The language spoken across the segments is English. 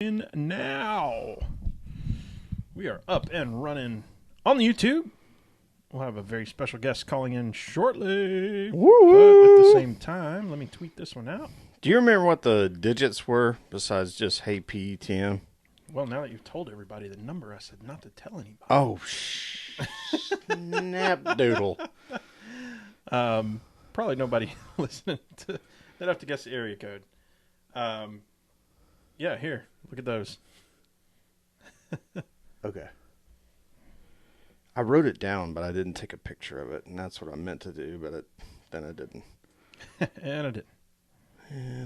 in now. We are up and running on the YouTube. We'll have a very special guest calling in shortly. Woo! But at the same time, let me tweet this one out. Do you remember what the digits were besides just Hey PTM? Well, now that you've told everybody the number, I said not to tell anybody. Oh, snap doodle. Probably nobody listening to. They'd have to guess the area code. Yeah, here. Look at those. Okay. I wrote it down, but I didn't take a picture of it, and that's what I meant to do, but then I didn't. And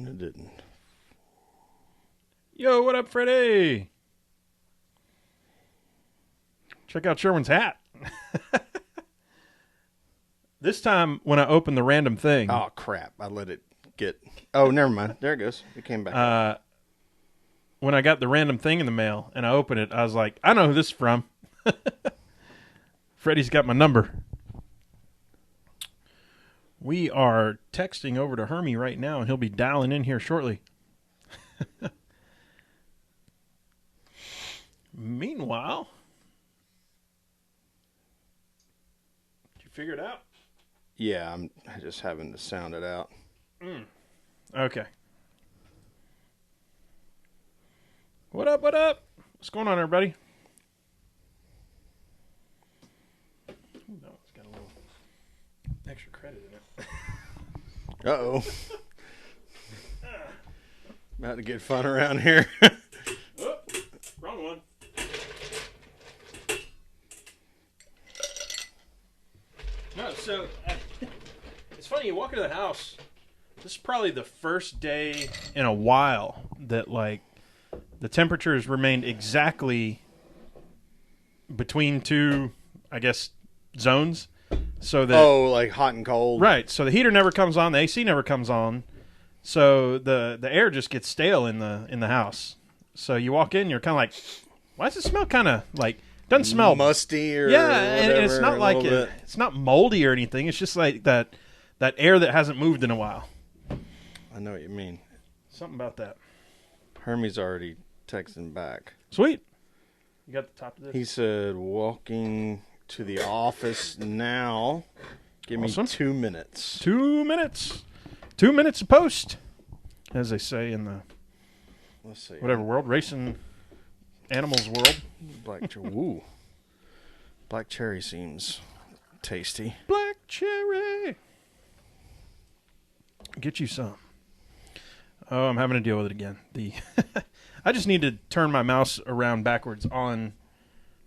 it didn't. Yo, what up, Freddie? Check out Sherwin's hat. This time, when I opened the random thing... Oh, crap. I let it get... Oh, never mind. There it goes. It came back. When I got the random thing in the mail, and I opened it, I was like, I know who this is from. Freddie's got my number. We are texting over to Hermie right now, and he'll be dialing in here shortly. Meanwhile... Did you figure it out? Yeah, I'm just having to sound it out. Okay. What up, what up? What's going on, everybody? Ooh, that one's got a little extra credit in it. Uh-oh. About to get fun around here. Oh, wrong one. No, so... It's funny, you walk into the house, this is probably the first day in a while that, like, the temperatures remained exactly between two, I guess, zones. So that like hot and cold. Right, so the heater never comes on, the AC never comes on, so the air just gets stale in the house. So you walk in, you're kind of like, why does it smell kind of, like, doesn't smell... musty or yeah, whatever, and it's not like it's not moldy or anything, it's just like that air that hasn't moved in a while. I know what you mean. Something about that. Hermie's already texting back. Sweet. You got the top of this? He said, walking to the office now. Give Awesome. me 2 minutes. 2 minutes. 2 minutes a post, as they say in the Let's see. whatever world, racing animals world. Woo. Black cherry seems tasty. Black cherry. Get you some. Oh, I'm having to deal with it again. I just need to turn my mouse around backwards on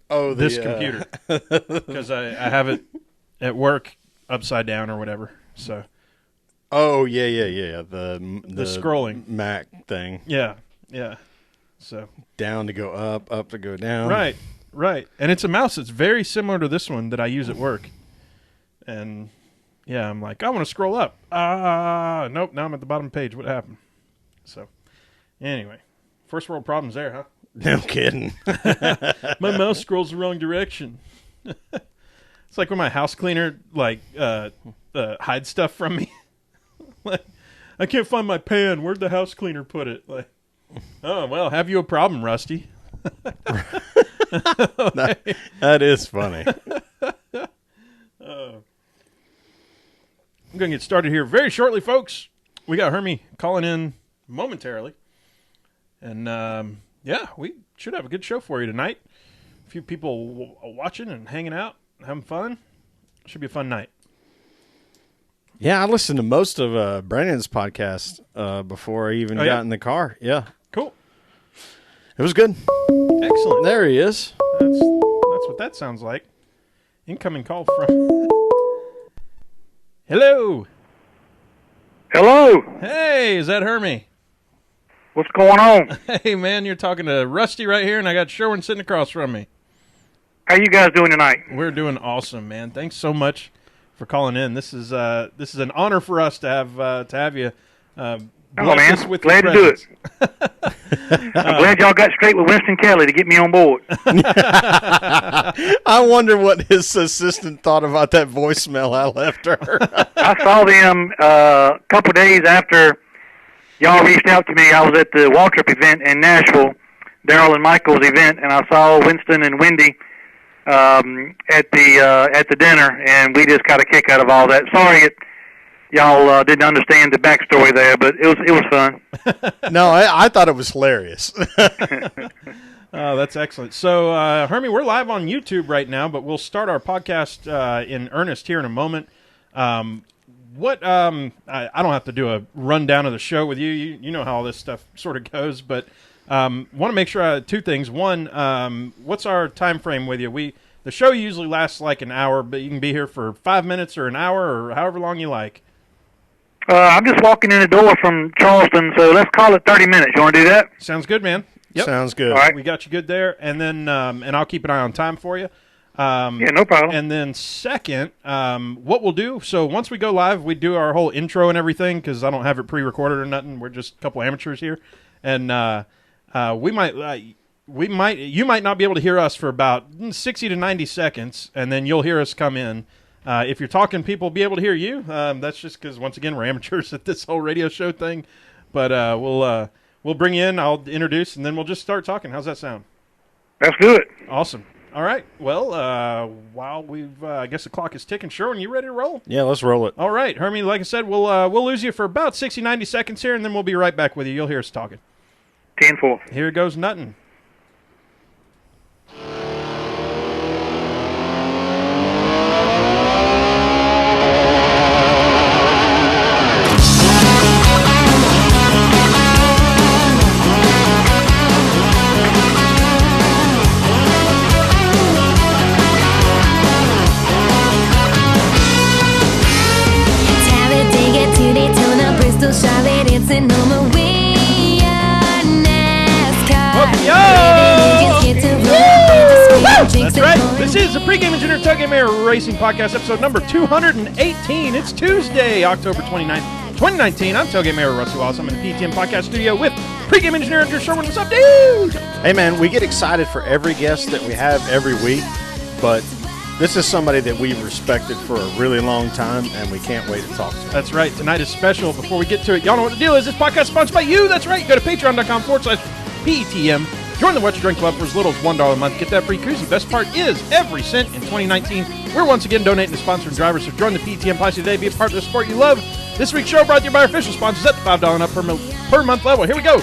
this computer because I have it at work upside down or whatever. So. Oh yeah. The scrolling Mac thing. Yeah. So down to go up to go down. Right. And it's a mouse that's very similar to this one that I use at work. And yeah, I'm like, I want to scroll up. Nope. Now I'm at the bottom page. What happened? So, anyway, first world problems there, huh? No kidding. My mouse scrolls the wrong direction. It's like when my house cleaner hides stuff from me. Like, I can't find my pan. Where'd the house cleaner put it? Like, oh well, have you a problem, Rusty? That is funny. I'm going to get started here very shortly, folks. We got Hermie calling in momentarily. And, yeah, we should have a good show for you tonight. A few people watching and hanging out, having fun. Should be a fun night. Yeah, I listened to most of Brandon's podcast before I even got in the car. Yeah. Cool. It was good. Excellent. There he is. That's what that sounds like. Incoming call from... Hello. Hello. Hey, is that Hermie? What's going on? Hey, man, you're talking to Rusty right here, and I got Sherwin sitting across from me. How you guys doing tonight? We're doing awesome, man. Thanks so much for calling in. This is an honor for us to have you. Man, glad to do it. I'm glad y'all got straight with Winston Kelly to get me on board. I wonder what his assistant thought about that voicemail I left her. I saw them a couple days after y'all reached out to me. I was at the Waltrip event in Nashville, Daryl and Michael's event, and I saw Winston and Wendy at the dinner, and we just got a kick out of all that. Sorry, y'all didn't understand the backstory there, but it was fun. No, I thought it was hilarious. Oh, that's excellent. So, Hermie, we're live on YouTube right now, but we'll start our podcast in earnest here in a moment. I don't have to do a rundown of the show with you. You know how all this stuff sort of goes, but want to make sure two things. One, what's our time frame with you? The show usually lasts like an hour, but you can be here for 5 minutes or an hour or however long you like. I'm just walking in the door from Charleston, so let's call it 30 minutes. You want to do that? Sounds good, man. Yep. Sounds good. All right. We got you good there, and then and I'll keep an eye on time for you. Yeah, no problem. And then second, what we'll do, so once we go live, we do our whole intro and everything because I don't have it pre-recorded or nothing. We're just a couple amateurs here, and you might not be able to hear us for about 60 to 90 seconds, and then you'll hear us come in. If you're talking, people will be able to hear you. That's just because, once again, we're amateurs at this whole radio show thing. But we'll bring you in, I'll introduce, and then we'll just start talking. How's that sound? Let's do it. Awesome. All right. Well, while I guess the clock is ticking. Sherwin, you ready to roll? Yeah, let's roll it. All right, Hermie, like I said, we'll lose you for about 60, 90 seconds here, and then we'll be right back with you. You'll hear us talking. 10-4. Here goes nothing. Charlotte, it's an way NASCAR. That's right. This is the Pregame Engineer Tug Air Racing Podcast, episode number 218. It's Tuesday, October 29th, 2019. I'm Tailgate Mayor Rusty Wallace. I'm in the PTM Podcast studio with Pregame Engineer Andrew Sherwin. What's up, dude? Hey, man, we get excited for every guest that we have every week, but this is somebody that we've respected for a really long time, and we can't wait to talk to him. That's right. Tonight is special. Before we get to it, y'all know what the deal is. This podcast is sponsored by you. That's right. Go to patreon.com/PTM. Join the What You Drink Club for as little as $1 a month. Get that free koozie. Best part is, every cent in 2019, we're once again donating to sponsoring drivers. So join the PTM Posse today. Be a part of the sport you love. This week's show brought to you by our official sponsors at the $5 and up per month level. Here we go.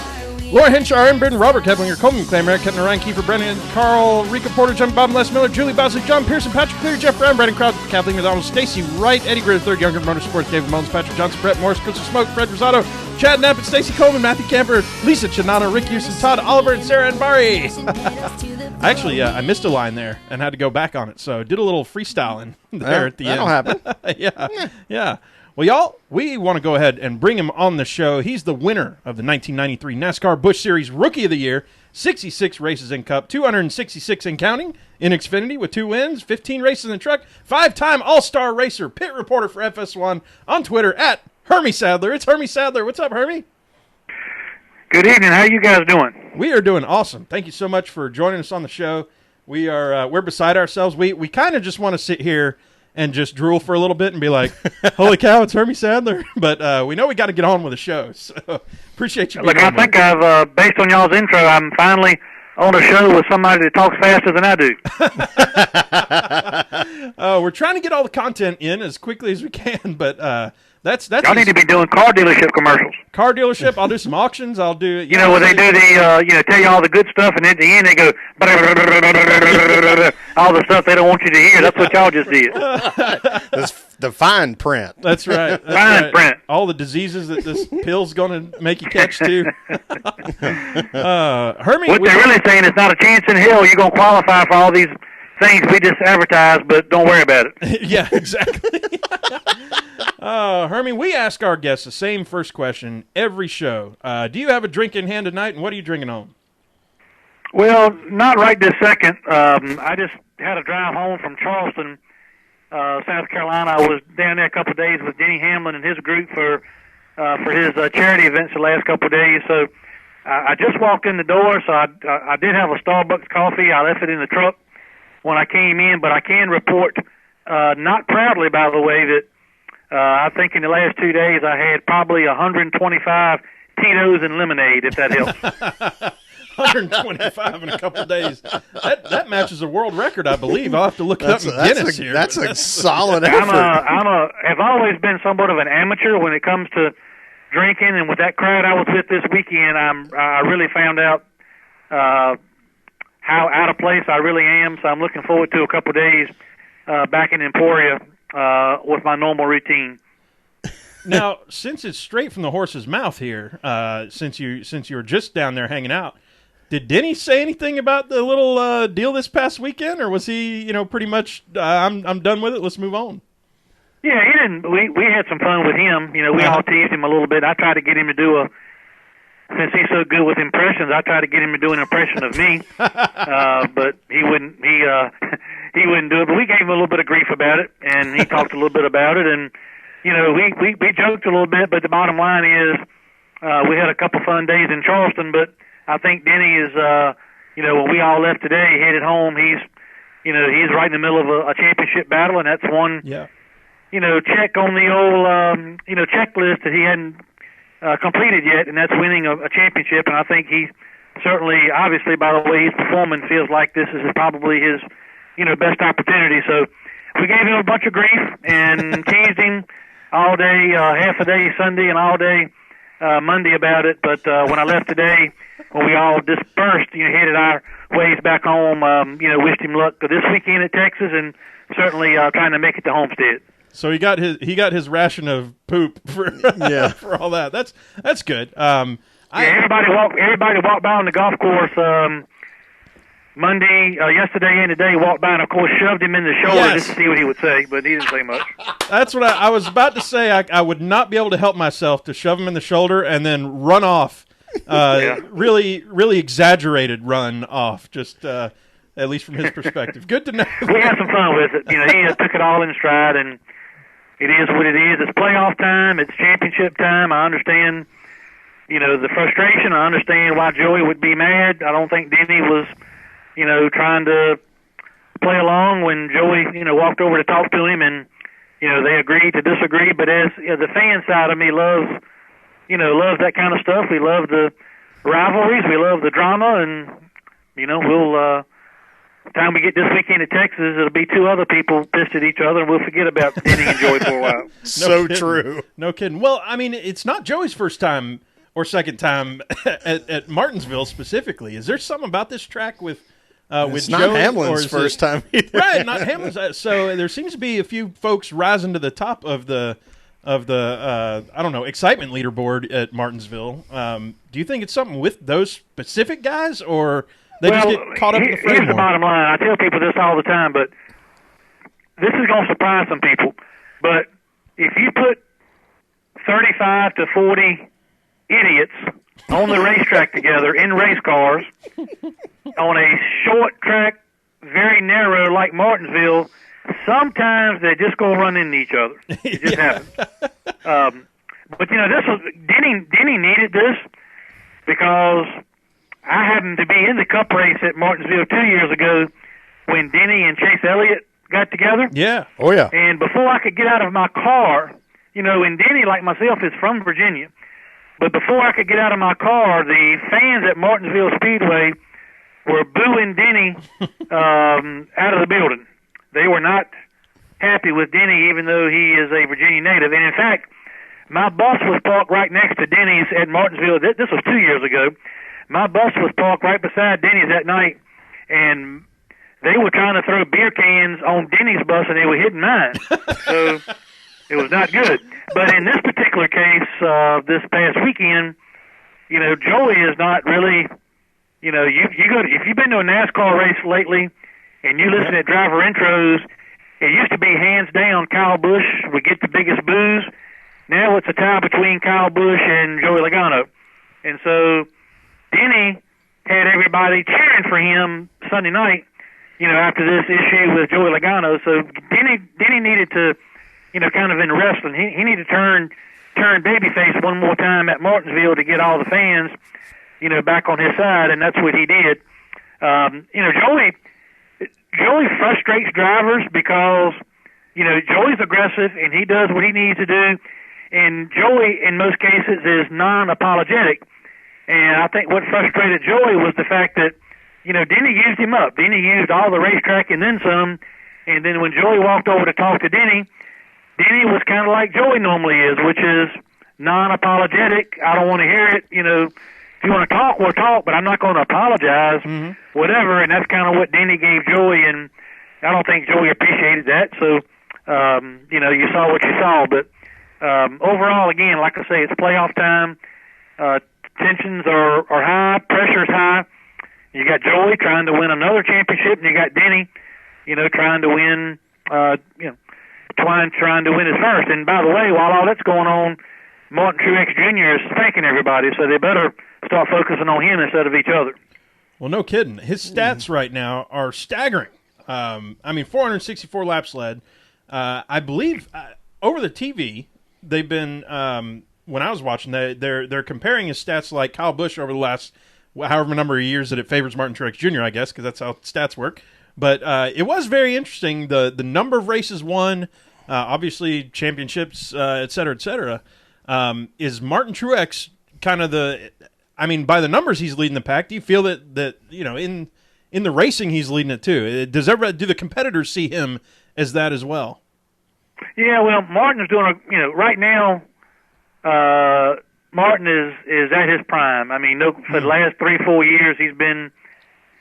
Laura Henshaw, Aaron Britton, Robert Keplinger, Coleman McClain, Eric Kettner, Ryan Kiefer, Brennan, Carl, Rika Porter, John Bob, Les Miller, Julie Bosley, John Pearson, Patrick Clear, Jeff Brown, Brandon Crowd, Kathleen McDonald, Stacy Wright, Eddie Gritter, Third Younger Motorsports, David Mullins, Patrick Johnson, Brett Morris, Crystal Smoke, Fred Rosado, Chad Knapp, Stacy Coleman, Matthew Camper, Lisa Chinana, Rick Houston, Todd Oliver, and Sarah Anbari. I missed a line there and had to go back on it, so did a little freestyling there at the end. That'll happen. Yeah. Well, y'all, we want to go ahead and bring him on the show. He's the winner of the 1993 NASCAR Busch Series Rookie of the Year, 66 races in Cup, 266 in counting in Xfinity with 2 wins, 15 races in truck, 5-time All-Star racer, pit reporter for FS1 on Twitter at Hermie Sadler. It's Hermie Sadler. What's up, Hermie? Good evening. How are you guys doing? We are doing awesome. Thank you so much for joining us on the show. We're beside ourselves. We kind of just want to sit here and just drool for a little bit and be like, holy cow, it's Hermie Sadler. But we know we got to get on with the show, so appreciate you being on. Look, I think based on y'all's intro, I'm finally on a show with somebody that talks faster than I do. We're trying to get all the content in as quickly as we can, but that's y'all need to be doing car dealership commercials. Car dealership. I'll do some auctions. I'll do. You know, where they do the tell you all the good stuff, and at the end they go all the stuff they don't want you to hear. That's what y'all just did. That's the fine print. That's right. Fine print. All the diseases that this pill's going to make you catch too. Hermie, what they're really saying is not a chance in hell you're going to qualify for all these things we just advertise, but don't worry about it. Yeah, exactly. Hermie, we ask our guests the same first question every show. Do you have a drink in hand tonight, and what are you drinking on? Well, not right this second. I just had a drive home from Charleston, South Carolina. I was down there a couple of days with Denny Hamlin and his group for his charity events the last couple of days. So I just walked in the door, so I did have a Starbucks coffee. I left it in the truck when I came in, but I can report, not proudly, by the way, that I think in the last 2 days I had probably 125 Tito's and lemonade, if that helps. 125 in a couple days. That matches a world record, I believe. I'll have to look it up in Guinness here. That's a solid effort. Have always been somewhat of an amateur when it comes to drinking, and with that crowd I was with this weekend, I really found out how out of place I really am. So I'm looking forward to a couple of days back in Emporia with my normal routine. Now, since it's straight from the horse's mouth here, since you were just down there hanging out, did Denny say anything about the little deal this past weekend, or was he, pretty much I'm done with it, let's move on? Yeah, he didn't. We had some fun with him. We all teased him a little bit. I tried to get him to do since he's so good with impressions, I tried to get him to do an impression of me, but he wouldn't. He wouldn't do it. But we gave him a little bit of grief about it, and he talked a little bit about it, and we joked a little bit. But the bottom line is, we had a couple fun days in Charleston. But I think Denny is, when we all left today, headed home. He's right in the middle of a championship battle, and that's one. Yeah. Check on the old, checklist that he hadn't completed yet, and that's winning a championship. And I think he certainly, obviously, by the way he's performing, feels like this is probably his, best opportunity. So we gave him a bunch of grief and teased him all day, half a day Sunday and all day Monday about it. But when I left today, when we all dispersed, headed our ways back home, wished him luck this weekend at Texas, and certainly trying to make it to Homestead. So he got his ration of poop for for all that. That's good. Everybody walked by on the golf course Monday, yesterday, and today. Walked by and of course shoved him in the shoulder just to see what he would say, but he didn't say much. That's what I was about to say. I would not be able to help myself to shove him in the shoulder and then run off. Really, really exaggerated run off. Just at least from his perspective. Good to know. We had some fun with it. He took it all in stride, and it is what it is. It's playoff time. It's championship time. I understand, the frustration. I understand why Joey would be mad. I don't think Denny was, trying to play along when Joey, walked over to talk to him, and, they agreed to disagree. But as the fan side of me loves that kind of stuff. We love the rivalries. We love the drama, and, we'll time we get this weekend to Texas, it'll be two other people pissed at each other, and we'll forget about Denny and Joey for a while. So true. No kidding. Well, I mean, it's not Joey's first time or second time at Martinsville specifically. Is there something about this track with it's Joey? Not Hamlin's first time either. Right, not Hamlin's. So there seems to be a few folks rising to the top of the excitement leaderboard at Martinsville. Do you think it's something with those specific guys, or they just get caught up in the frame? Here's the bottom line. I tell people this all the time, but this is going to surprise some people. But if you put 35 to 40 idiots on the racetrack together in race cars on a short track, very narrow like Martinsville, sometimes they're just going to run into each other. It just happens. But, this was Denny needed this because I happened to be in the Cup race at Martinsville 2 years ago when Denny and Chase Elliott got together. Yeah. Oh, yeah. And before I could get out of my car, and Denny, like myself, is from Virginia, but before I could get out of my car, the fans at Martinsville Speedway were booing Denny out of the building. They were not happy with Denny, even though he is a Virginia native. And, in fact, my bus was parked right next to Denny's at Martinsville. This was 2 years ago. My bus was parked right beside Denny's that night, and they were trying to throw beer cans on Denny's bus, and they were hitting mine. So it was not good. But in this particular case, this past weekend, Joey is not really, if you've been to a NASCAR race lately and you listen to driver intros, it used to be hands down Kyle Busch would get the biggest boos. Now it's a tie between Kyle Busch and Joey Logano. And so Denny had everybody cheering for him Sunday night, after this issue with Joey Logano. So Denny needed to, kind of in wrestling, he needed to turn babyface one more time at Martinsville to get all the fans, back on his side, and that's what he did. Joey frustrates drivers because, Joey's aggressive and he does what he needs to do, and Joey, in most cases, is non-apologetic. And I think what frustrated Joey was the fact that, Denny used him up. Denny used all the racetrack and then some. And then when Joey walked over to talk to Denny was kind of like Joey normally is, which is non-apologetic. I don't want to hear it. If you want to talk, we'll talk, but I'm not going to apologize, whatever. And that's kind of what Denny gave Joey, and I don't think Joey appreciated that. So, you saw what you saw. But overall, again, like I say, it's playoff time. Tensions are high, pressure's high. You got Joey trying to win another championship, and you got Denny, trying to win, trying to win his first. And by the way, while all that's going on, Martin Truex Jr. is spanking everybody, so they better start focusing on him instead of each other. Well, no kidding. His stats right now are staggering. 464 laps led. I believe over the TV, they've been when I was watching, they're comparing his stats like Kyle Busch over the last however number of years that it favors Martin Truex Jr., I guess, because that's how stats work. But it was very interesting, the number of races won, obviously championships, et cetera, et cetera. Is Martin Truex kind of by the numbers he's leading the pack? Do you feel that in the racing he's leading it too? Do the competitors see him as that as well? Yeah, well, Martin's doing right now. Martin is at his prime. For the last 3-4 years he's been,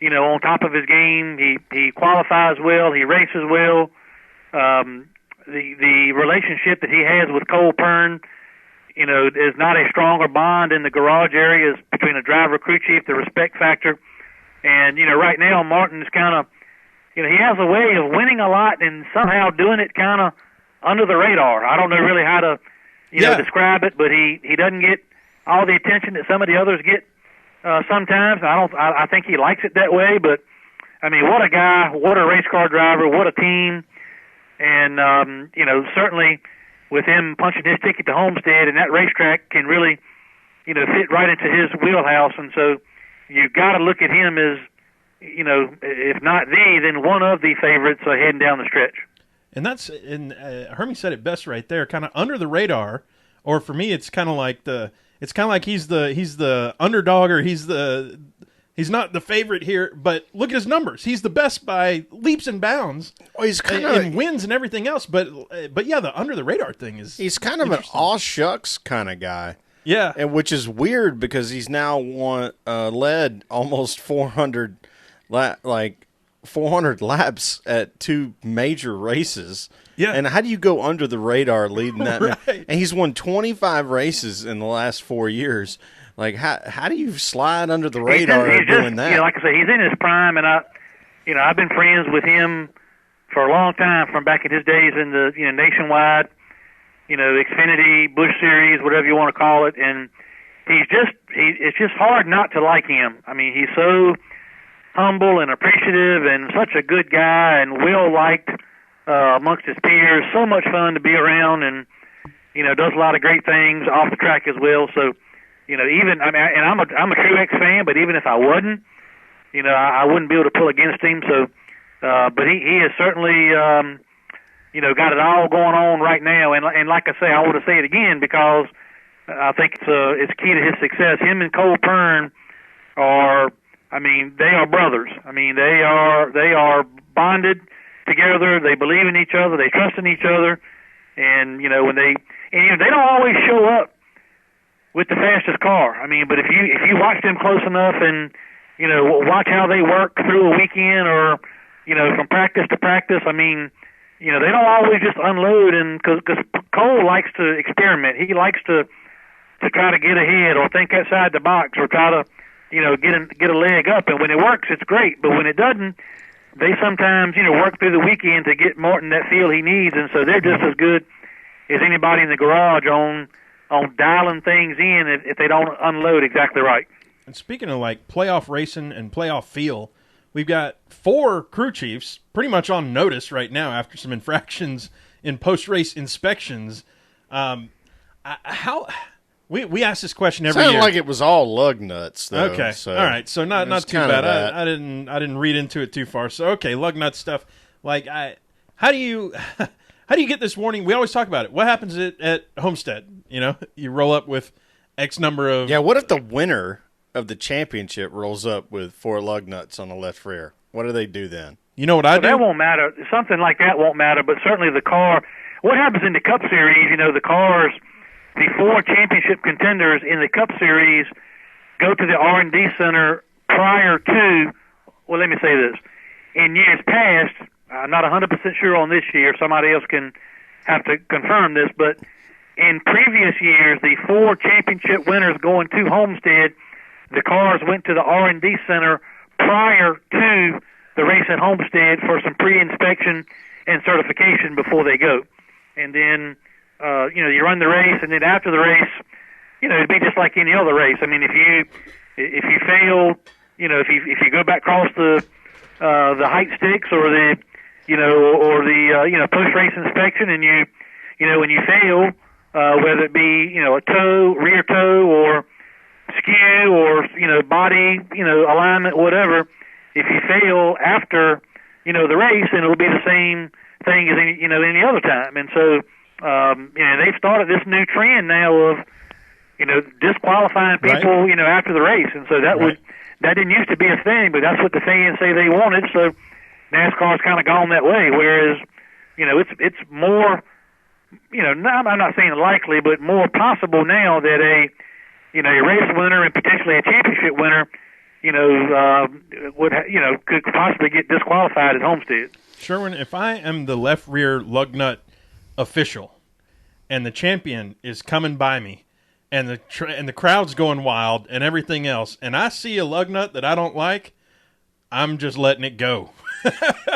on top of his game. He qualifies well. He races well. The relationship that he has with Cole Pern, is not a stronger bond in the garage areas between a driver, crew chief, the respect factor. And, right now Martin's kind of, he has a way of winning a lot and somehow doing it kind of under the radar. I don't know really how to, describe it, but he doesn't get all the attention that some of the others get sometimes. I think he likes it that way, but, what a guy, what a race car driver, what a team. And, certainly with him punching his ticket to Homestead, and that racetrack can really, fit right into his wheelhouse. And so you've got to look at him as, if not then one of the favorites heading down the stretch. And Hermie said it best right there, kind of under the radar, or for me, it's kind of like he's the underdog, or he's not the favorite here, but look at his numbers. He's the best by leaps and bounds. Well, he's kind of in wins and everything else. But yeah, the under the radar thing is. He's kind of an all shucks kind of guy. Yeah, and which is weird because he's now led almost 400 laps at 2 major races. Yeah, and how do you go under the radar leading that? Right. And he's won 25 races in the last 4 years. Like, how do you slide under the radar doing that? Like I say, he's in his prime, and I've been friends with him for a long time, from back in his days in the Nationwide, Xfinity, Busch Series, whatever you want to call it, and it's just hard not to like him. He's so humble and appreciative, and such a good guy, and well liked amongst his peers. So much fun to be around, and does a lot of great things off the track as well. So. And I'm a Truex fan, but even if I wasn't, I wouldn't be able to pull against him. So, but he has certainly, got it all going on right now. And like I say, I want to say it again because I think it's key to his success. Him and Cole Pern are, they are brothers. They are bonded together. They believe in each other. They trust in each other. And when they don't always show up with the fastest car. But if you watch them close enough and, watch how they work through a weekend or, from practice to practice, they don't always just unload, and because Cole likes to experiment. He likes to try to get ahead or think outside the box or try to, get a leg up. And when it works, it's great. But when it doesn't, they sometimes, work through the weekend to get Martin that feel he needs. And so they're just as good as anybody in the garage on dialing things in if they don't unload exactly right. And speaking of playoff racing and playoff feel, we've got 4 crew chiefs pretty much on notice right now after some infractions in post-race inspections. We ask this question every year. Sounded like it was all lug nuts, though. Okay, so all right, so not too bad. I didn't read into it too far. So okay, lug nut stuff. How do you get this warning? We always talk about it. What happens at Homestead? You roll up with X number of... Yeah, what if the winner of the championship rolls up with 4 lug nuts on the left rear? What do they do then? You know what I do? That won't matter. Something like that won't matter, but certainly the car. What happens in the Cup Series, the cars, the 4 championship contenders in the Cup Series go to the R&D center prior to, well, let me say this. In years past, I'm not 100% sure on this year. Somebody else can have to confirm this, but in previous years, the 4 championship winners going to Homestead, the cars went to the R&D center prior to the race at Homestead for some pre-inspection and certification before they go. And then, you run the race, and then after the race, it'd be just like any other race. I mean, if you fail, if you go back across the height sticks or the post race inspection, and when you fail, whether it be a toe, rear toe, or skew, or body, alignment, whatever, if you fail after the race, then it'll be the same thing as any other time. And so they've started this new trend now of disqualifying people after the race, and so that didn't used to be a thing, but that's what the fans say they wanted. So NASCAR's kind of gone that way. Whereas it's more I'm not saying likely, but more possible now that a race winner and potentially a championship winner could possibly get disqualified at Homestead. Sherwin, if I am the left rear lug nut official and the champion is coming by me and the crowd's going wild and everything else, and I see a lug nut that I don't like, I'm just letting it go.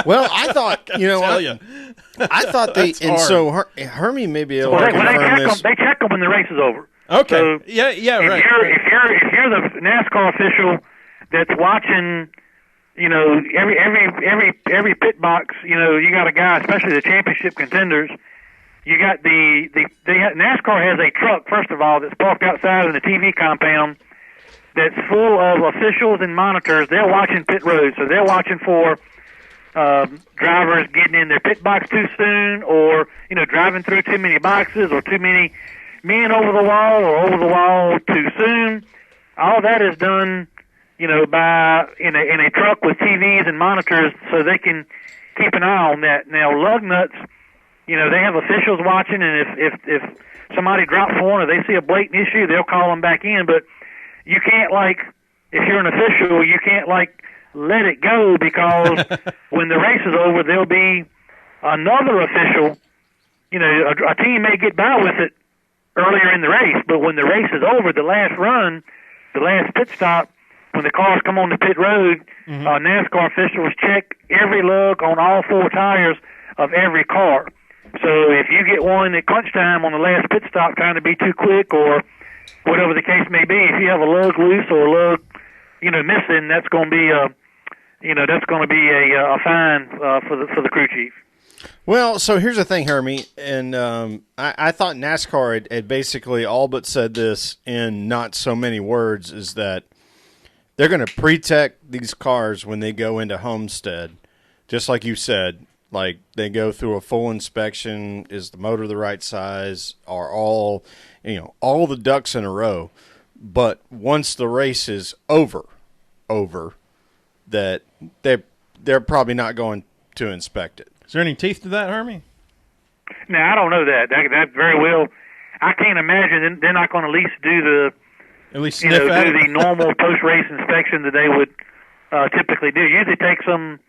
Well, I thought, I thought they, and hard. So Hermie may be able to confirm this. They check them when the race is over. Okay. So yeah, right. If you're the NASCAR official that's watching, every pit box, you got a guy, especially the championship contenders. You got NASCAR has a truck, first of all, that's parked outside in the TV compound that's full of officials and monitors. They're watching pit road, so they're watching for drivers getting in their pit box too soon, or driving through too many boxes, or too many men over the wall, or over the wall too soon. All that is done, by in a truck with TVs and monitors, so they can keep an eye on that. Now, lug nuts, they have officials watching, and if somebody drops one or they see a blatant issue, they'll call them back in. But you can't, if you're an official, you can't let it go, because when the race is over, there'll be another official. A team may get by with it earlier in the race, but when the race is over, the last run, the last pit stop, when the cars come on the pit road, NASCAR officials check every lug on all 4 tires of every car. So if you get one at crunch time on the last pit stop trying to be too quick, or whatever the case may be, if you have a lug loose or a lug, missing, that's going to be a fine for the crew chief. Well, so here's the thing, Hermie, and I thought NASCAR had basically all but said this in not so many words, is that they're going to pre-tech these cars when they go into Homestead, just like you said. Like, they go through a full inspection. Is the motor the right size? Are all the ducks in a row? But once the race is over, that they're probably not going to inspect it. Is there any teeth to that, Hermie? No, I don't know that. That very well. I can't imagine they're not going to at least sniff at the normal post-race inspection that they would typically do. Usually takes them.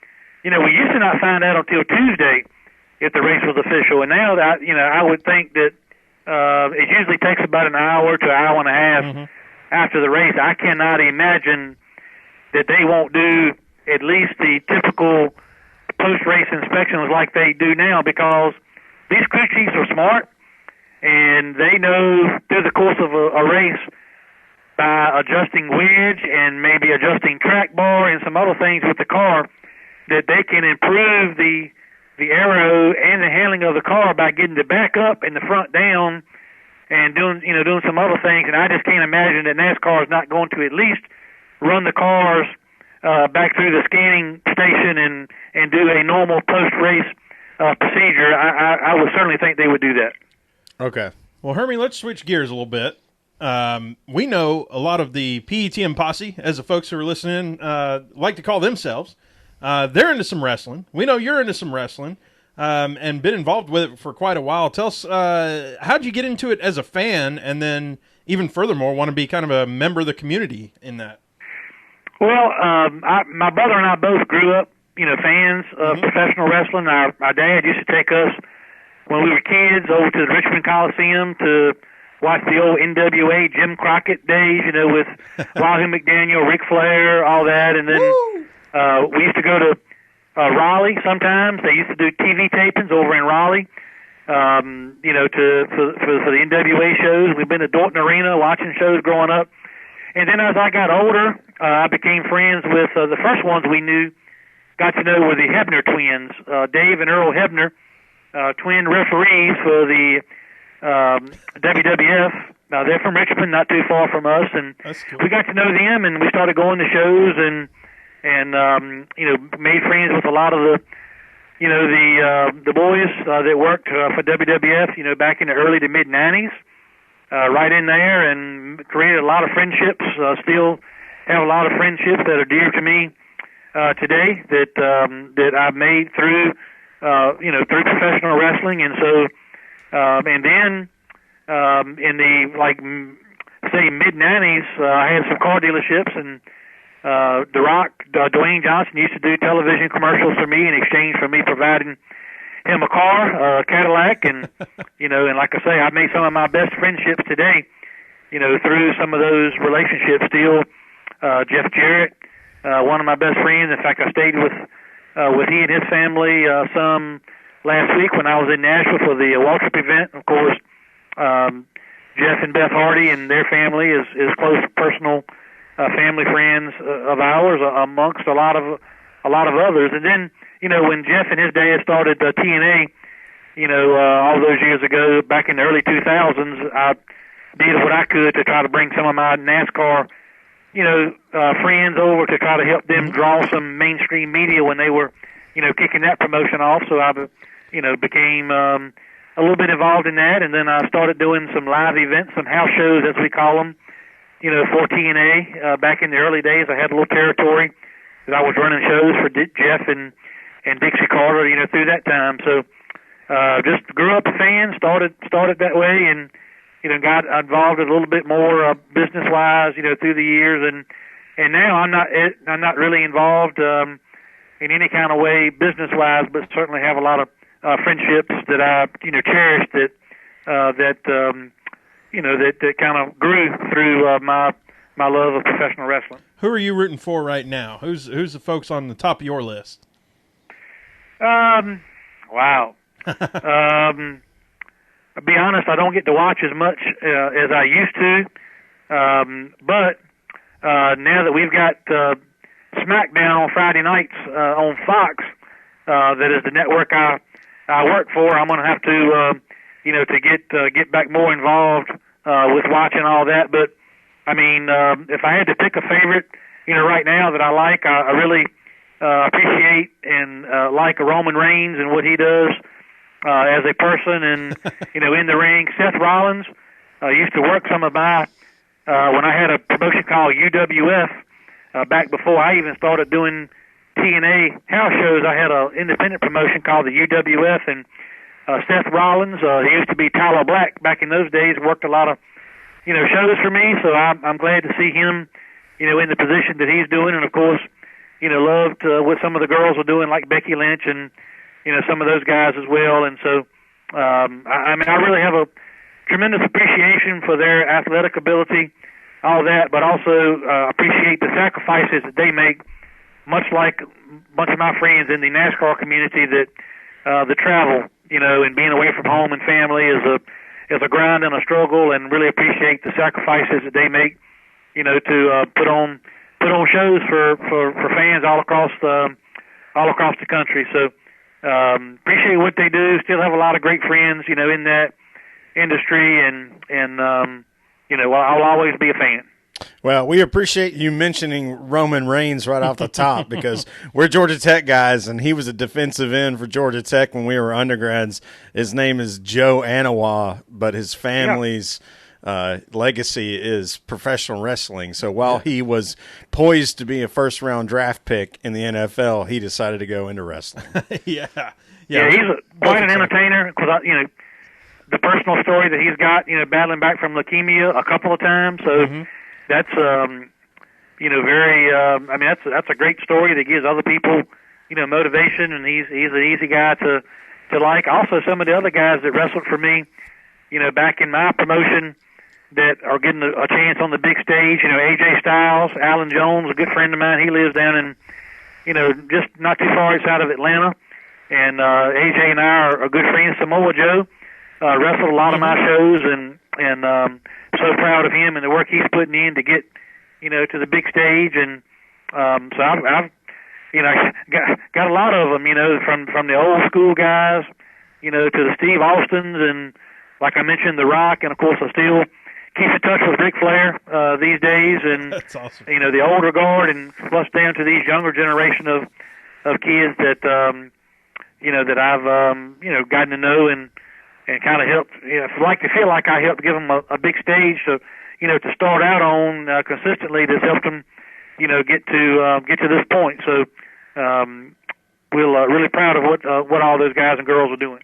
We used to not find out until Tuesday if the race was official, and now that I would think that it usually takes about an hour to an hour and a half after the race. I cannot imagine that they won't do at least the typical post-race inspections like they do now, because these crew chiefs are smart, and they know through the course of a race, by adjusting wedge and maybe adjusting track bar and some other things with the car, that they can improve the aero and the handling of the car by getting the back up and the front down and doing some other things. And I just can't imagine that NASCAR is not going to at least run the cars back through the scanning station and do a normal post-race procedure. I would certainly think they would do that. Okay. Well, Hermie, let's switch gears a little bit we know a lot of the PETM posse, as the folks who are listening like to call themselves. They're into some wrestling. We know you're into some wrestling and been involved with it for quite a while. Tell us, how'd you get into it as a fan, and then even furthermore, want to be kind of a member of the community in that? Well, my brother and I both grew up, fans of professional wrestling. Our dad used to take us when we were kids over to the Richmond Coliseum to watch the old NWA Jim Crockett days, with Wahoo McDaniel, Ric Flair, all that. And then we used to go to Raleigh sometimes. They used to do TV tapings over in Raleigh, for the NWA shows. We've been to Dorton Arena watching shows growing up. And then as I got older, I became friends with the first ones we got to know were the Hebner twins, Dave and Earl Hebner, twin referees for the WWF. They're from Richmond, not too far from us, and cool. We got to know them, and we started going to shows, and made friends with a lot of the boys that worked for WWF, back in the early to mid '90s. Right in there, and created a lot of friendships. Still have a lot of friendships that are dear to me today that I've made through through professional wrestling. And so and then in the say mid '90s, I had some car dealerships, and The Rock, Dwayne Johnson, used to do television commercials for me in exchange for me providing him a car, a Cadillac, and and like I say, I've made some of my best friendships today, through some of those relationships. Still, Jeff Jarrett, one of my best friends. In fact, I stayed with he and his family some last week when I was in Nashville for the Waltrip event. Of course, Jeff and Beth Hardy and their family is close personal family friends of ours, amongst a lot of others. And then, when Jeff and his dad started TNA, all those years ago, back in the early 2000s, I did what I could to try to bring some of my NASCAR, friends over to try to help them draw some mainstream media when they were, kicking that promotion off. So I, became a little bit involved in that, and then I started doing some live events, some house shows, as we call them, for TNA. Back in the early days, I had a little territory that I was running shows for Jeff and Dixie Carter, through that time. So just grew up a fan, started that way, and got involved a little bit more business wise, through the years, and now I'm not really involved in any kind of way business wise, but certainly have a lot of friendships that I cherish that kind of grew through my love of professional wrestling. Who are you rooting for right now? Who's the folks on the top of your list? Wow. I'll be honest, I don't get to watch as much as I used to. But now that we've got SmackDown on Friday nights on Fox, that is the network I work for, I'm going to have to, to get back more involved with watching all that. But I mean, if I had to pick a favorite, right now that I like, I really appreciate and like Roman Reigns and what he does as a person and, in the ring. Seth Rollins used to work some of my, when I had a promotion called UWF, back before I even started doing TNA house shows, I had an independent promotion called the UWF, and Seth Rollins, he used to be Tyler Black back in those days, worked a lot of, shows for me, so I'm glad to see him, in the position that he's doing, and of course, loved what some of the girls are doing, like Becky Lynch and, some of those guys as well. And so, I really have a tremendous appreciation for their athletic ability, all that, but also appreciate the sacrifices that they make, much like a bunch of my friends in the NASCAR community that the travel, and being away from home and family is a grind and a struggle, and really appreciate the sacrifices that they make, to put on shows for fans all across the country. So appreciate what they do. Still have a lot of great friends, in that industry, and I'll always be a fan. Well, we appreciate you mentioning Roman Reigns right off the top because we're Georgia Tech guys, and he was a defensive end for Georgia Tech when we were undergrads. His name is Joe Anawa, but his family's legacy is professional wrestling. So while he was poised to be a first-round draft pick in the NFL, he decided to go into wrestling. Yeah, he's quite an entertainer. Because the personal story that he's got, battling back from leukemia a couple of times. So that's very. That's a great story that gives other people, motivation. And he's an easy guy to like. Also, some of the other guys that wrestled for me, back in my promotion, that are getting a chance on the big stage. AJ Styles, Alan Jones, a good friend of mine. He lives down in, just not too far outside of Atlanta. And AJ and I are good friends. Samoa Joe wrestled a lot of my shows, and so proud of him and the work he's putting in to get, to the big stage. And so I've got a lot of them, from the old school guys, to the Steve Austins, and like I mentioned, The Rock, and of course I still keep in touch with Ric Flair these days, and that's awesome. The older guard, and plus down to these younger generation of kids that that I've gotten to know and kind of helped. Feel like I helped give them a big stage to to start out on consistently. That's helped them get to this point. So we're really proud of what all those guys and girls are doing.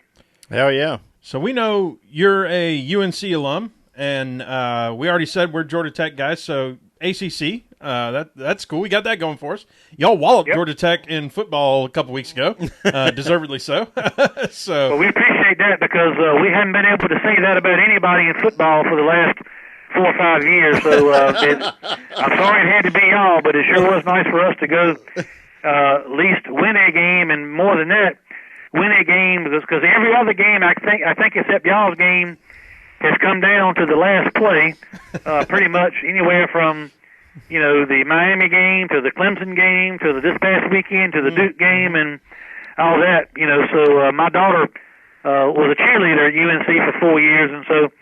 Hell yeah! So we know you're a UNC alum, and we already said we're Georgia Tech guys. So ACC, that's cool. We got that going for us. Y'all walloped Georgia Tech in football a couple weeks ago, deservedly so. Well, we appreciate that because we haven't been able to say that about anybody in football for the last 4 or 5 years. So I'm sorry it had to be y'all, but it sure was nice for us to go at least win a game, and more than that, win a game, because every other game I think except y'all's game has come down to the last play, pretty much anywhere from the Miami game to the Clemson game to this past weekend to the Duke game and all that. So my daughter was a cheerleader at UNC for 4 years, and so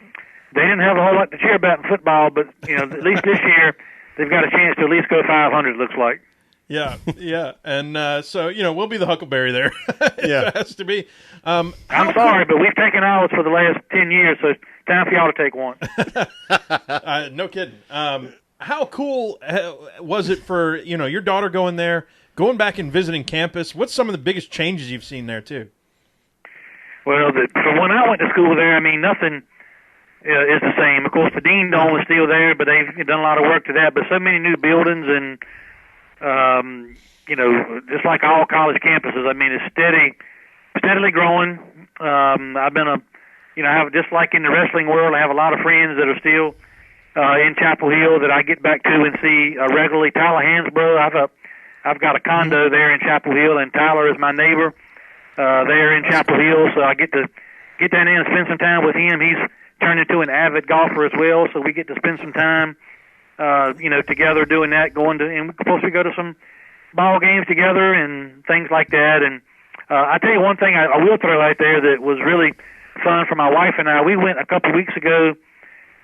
they didn't have a whole lot to cheer about in football. But at least this year they've got a chance to at least go 500. Looks like. Yeah, and so we'll be the Huckleberry there. It has to be. I'm sorry, but we've taken ours for the last 10 years, so it's time for y'all to take one. No kidding. How cool was it for your daughter going there, going back and visiting campus? What's some of the biggest changes you've seen there too? Well, from when I went to school there, nothing is the same. Of course, the Dean Dome is still there, but they've done a lot of work to that. But so many new buildings and just like all college campuses, it's steadily growing. I've been I have, just like in the wrestling world, I have a lot of friends that are still in Chapel Hill that I get back to and see regularly. Tyler Hansbrough, I've got a condo there in Chapel Hill, and Tyler is my neighbor there in Chapel Hill, so I get to get down there and spend some time with him. He's turned into an avid golfer as well, so we get to spend some time together doing that, and of course we go to some ball games together and things like that. And I tell you one thing I will throw out there that was really fun for my wife and I. We went a couple of weeks ago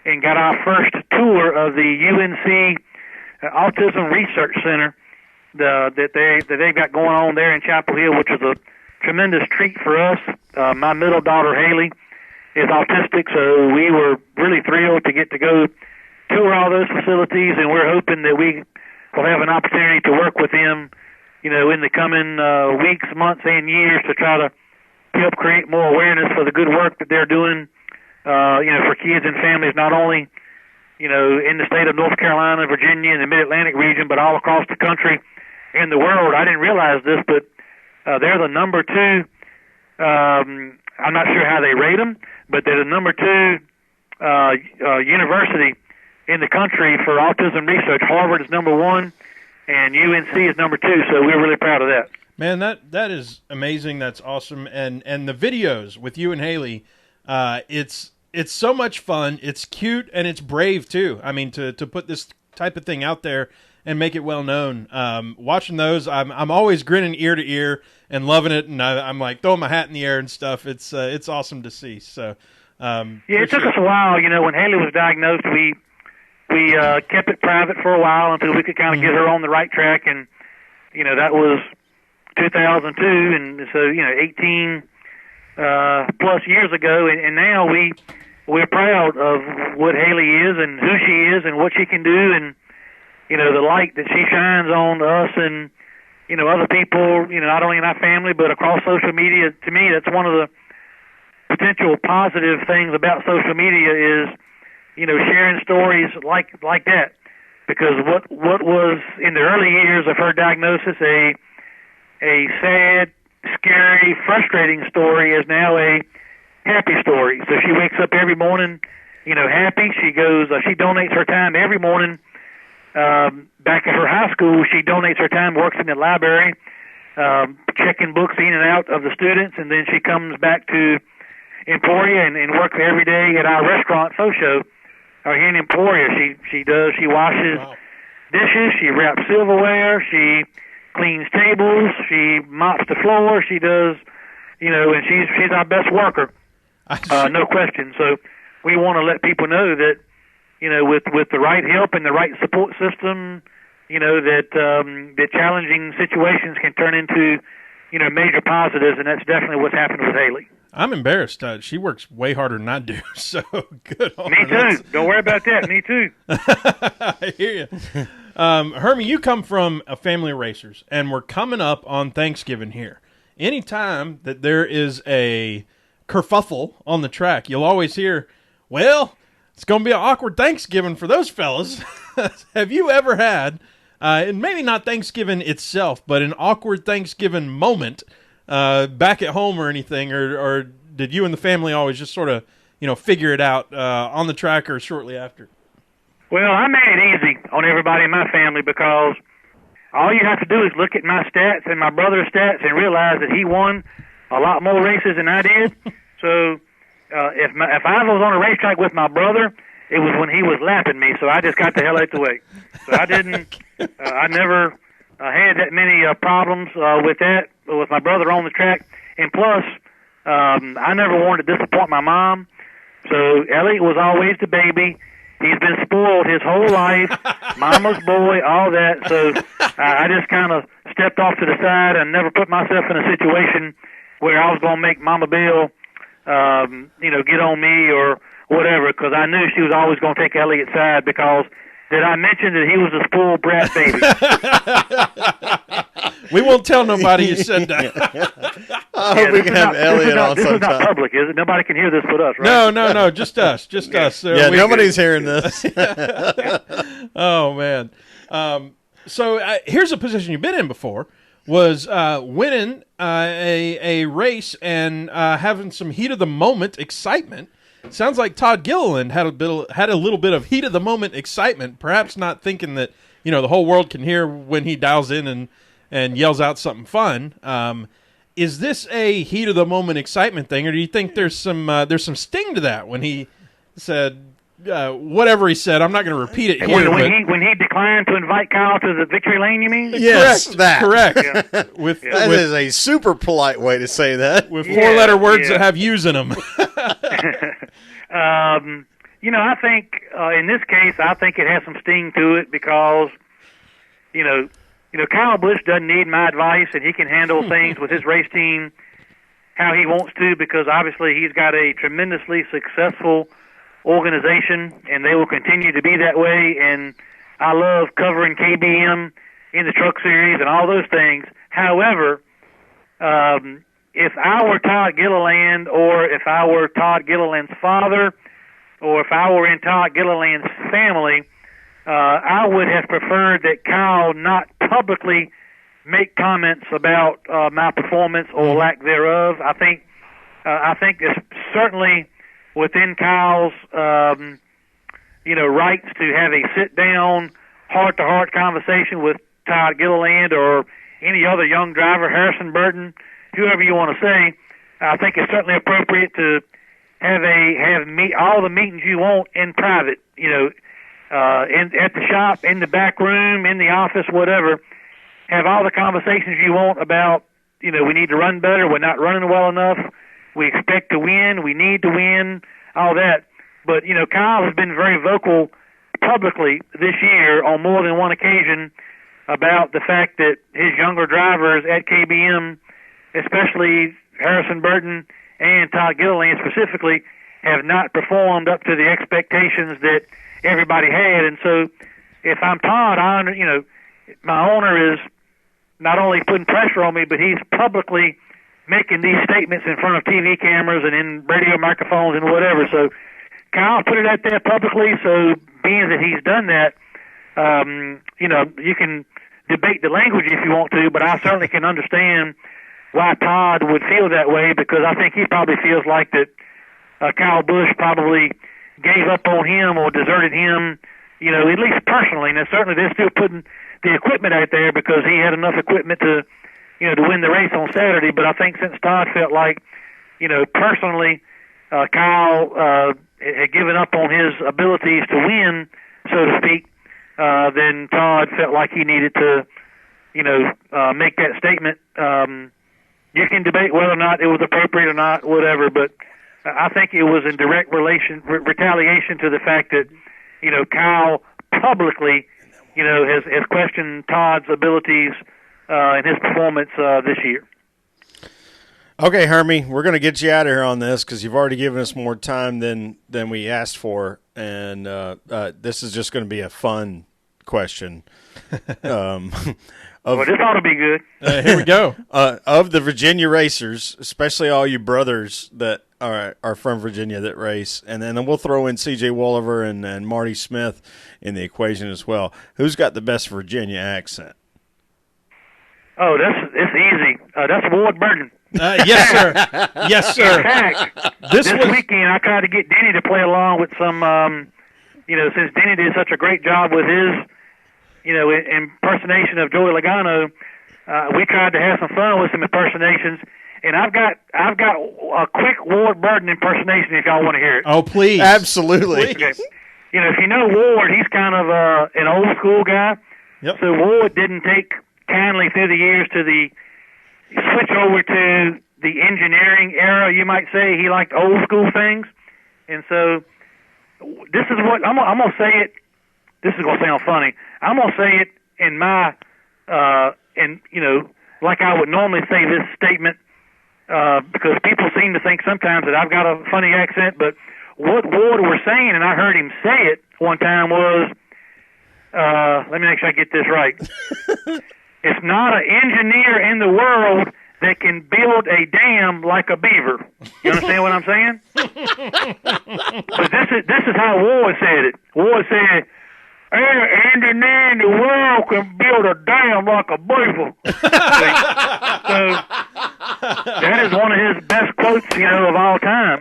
and got our first tour of the UNC Autism Research Center that they've got going on there in Chapel Hill, which is a tremendous treat for us. My middle daughter Haley is autistic, so we were really thrilled to get to go tour all those facilities, and we're hoping that we will have an opportunity to work with them, in the coming weeks, months, and years to try to help create more awareness for the good work that they're doing, for kids and families, not only, in the state of North Carolina, Virginia, and the Mid-Atlantic region, but all across the country and the world. I didn't realize this, but they're the number 2. I'm not sure how they rate them, but they're the number 2 university in the country for autism research. Harvard is number 1, and UNC is number 2. So we're really proud of that. Man, that is amazing. That's awesome. And the videos with you and Haley, it's so much fun. It's cute and it's brave too. To put this type of thing out there and make it well known. Watching those, I'm always grinning ear to ear and loving it, and I'm like throwing my hat in the air and stuff. It's awesome to see. So it took us a while. When Haley was diagnosed, we kept it private for a while until we could kind of get her on the right track, and that was 2002, and so 18 plus years ago, and now we we're proud of what Haley is and who she is and what she can do, and the light that she shines on us and other people, not only in our family but across social media. To me, that's one of the potential positive things about social media is sharing stories like that, because what was in the early years of her diagnosis a sad, scary, frustrating story is now a happy story. So she wakes up every morning, happy. She goes, she donates her time every morning. Back at her high school, she donates her time, works in the library, checking books in and out of the students, and then she comes back to Emporia and works every day at our restaurant, Fosho, here in Emporia. She washes dishes, she wraps silverware, she cleans tables, she mops the floor, she does, and she's our best worker, no question. So we want to let people know that, with the right help and the right support system, that challenging situations can turn into, major positives, and that's definitely what's happened with Haley. I'm embarrassed. She works way harder than I do, so good on Me her. too. Don't worry about that. Me too. I hear you. Hermie, you come from a family of racers, and we're coming up on Thanksgiving here. Anytime that there is a kerfuffle on the track, you'll always hear, well, it's going to be an awkward Thanksgiving for those fellas. Have you ever had, and maybe not Thanksgiving itself, but an awkward Thanksgiving moment back at home or anything, or did you and the family always just sort of, figure it out on the track or shortly after? Well, I made it easy on everybody in my family because all you have to do is look at my stats and my brother's stats and realize that he won a lot more races than I did. So if I was on a racetrack with my brother, it was when he was lapping me, so I just got the hell out the way. So I never had that many problems with that, with my brother on the track. And plus, I never wanted to disappoint my mom. So Elliot was always the baby. He's been spoiled his whole life, mama's boy, all that. So I just kind of stepped off to the side and never put myself in a situation where I was going to make Mama Bill, get on me or whatever, because I knew she was always going to take Elliot's side because did I mention that he was a spoiled brat baby? We won't tell nobody you said that. I hope we can have Elliot on This is sometime. not public, is it? Nobody can hear this but us, right? No, just us. Just us. Yeah, nobody's hearing this. Oh, man. So here's a position you've been in before, was winning a race and having some heat-of-the-moment excitement. Sounds like Todd Gilliland had a little bit of heat-of-the-moment excitement, perhaps not thinking that the whole world can hear when he dials in and yells out something fun. Is this a heat-of-the-moment excitement thing, or do you think there's some sting to that when he said whatever he said? I'm not going to repeat it here. When he declined to invite Kyle to the victory lane, you mean? Yes, Correct. Yeah. That is a super polite way to say that. With four-letter words that have U's in them. I think in this case, I think it has some sting to it because, Kyle Busch doesn't need my advice, and he can handle things with his race team how he wants to, because obviously he's got a tremendously successful organization, and they will continue to be that way. And I love covering KBM in the Truck Series and all those things. However, if I were Todd Gilliland, or if I were Todd Gilliland's father, or if I were in Todd Gilliland's family, I would have preferred that Kyle not publicly make comments about my performance or lack thereof. I think it's certainly within Kyle's rights to have a sit-down, heart-to-heart conversation with Todd Gilliland or any other young driver, Harrison Burton, whoever you want to say. I think it's certainly appropriate to have all the meetings you want in private, at the shop, in the back room, in the office, whatever. Have all the conversations you want about, we need to run better, we're not running well enough, we expect to win, we need to win, all that. But, Kyle has been very vocal publicly this year on more than one occasion about the fact that his younger drivers at KBM, especially Harrison Burton and Todd Gilliland specifically, have not performed up to the expectations that everybody had. And so if I'm Todd, my owner is not only putting pressure on me, but he's publicly making these statements in front of TV cameras and in radio microphones and whatever. So Kyle put it out there publicly, so being that he's done that, you can debate the language if you want to, but I certainly can understand why Todd would feel that way, because I think he probably feels like that Kyle Busch probably gave up on him or deserted him, at least personally. Now, certainly they're still putting the equipment out there because he had enough equipment to win the race on Saturday, but I think since Todd felt like, personally, Kyle had given up on his abilities to win, so to speak, then Todd felt like he needed to, make that statement. You can debate whether or not it was appropriate or not, whatever, but I think it was in direct retaliation to the fact that, Kyle publicly, has questioned Todd's abilities and his performance this year. Okay, Hermie, we're going to get you out of here on this because you've already given us more time than we asked for, and this is just going to be a fun question. Well, this ought to be good. Here we go. Of the Virginia racers, especially all you brothers that are from Virginia that race, and then we'll throw in C.J. Wolliver and Marty Smith in the equation as well. Who's got the best Virginia accent? Oh, it's easy. That's Ward Burton. Yes, sir. Yes, sir. In fact, this weekend I tried to get Denny to play along with some, since Denny did such a great job with his, impersonation of Joey Logano, we tried to have some fun with some impersonations. And I've got a quick Ward Burton impersonation if y'all want to hear it. Oh, please. Absolutely. Please. Okay. If you know Ward, he's kind of an old school guy. Yep. So Ward didn't take kindly through the years to the switch over to the engineering era, you might say. He liked old school things. And so this is what I'm going to say it. This is going to sound funny. I'm going to say it in my, like I would normally say this statement, because people seem to think sometimes that I've got a funny accent, but what Ward was saying, and I heard him say it one time, was, let me make sure I get this right. It's not an engineer in the world that can build a dam like a beaver. You understand what I'm saying? But this is how Ward said it. Ward said, "Any engineer in the world can build a dam like a beaver." So that is one of his best quotes, of all time.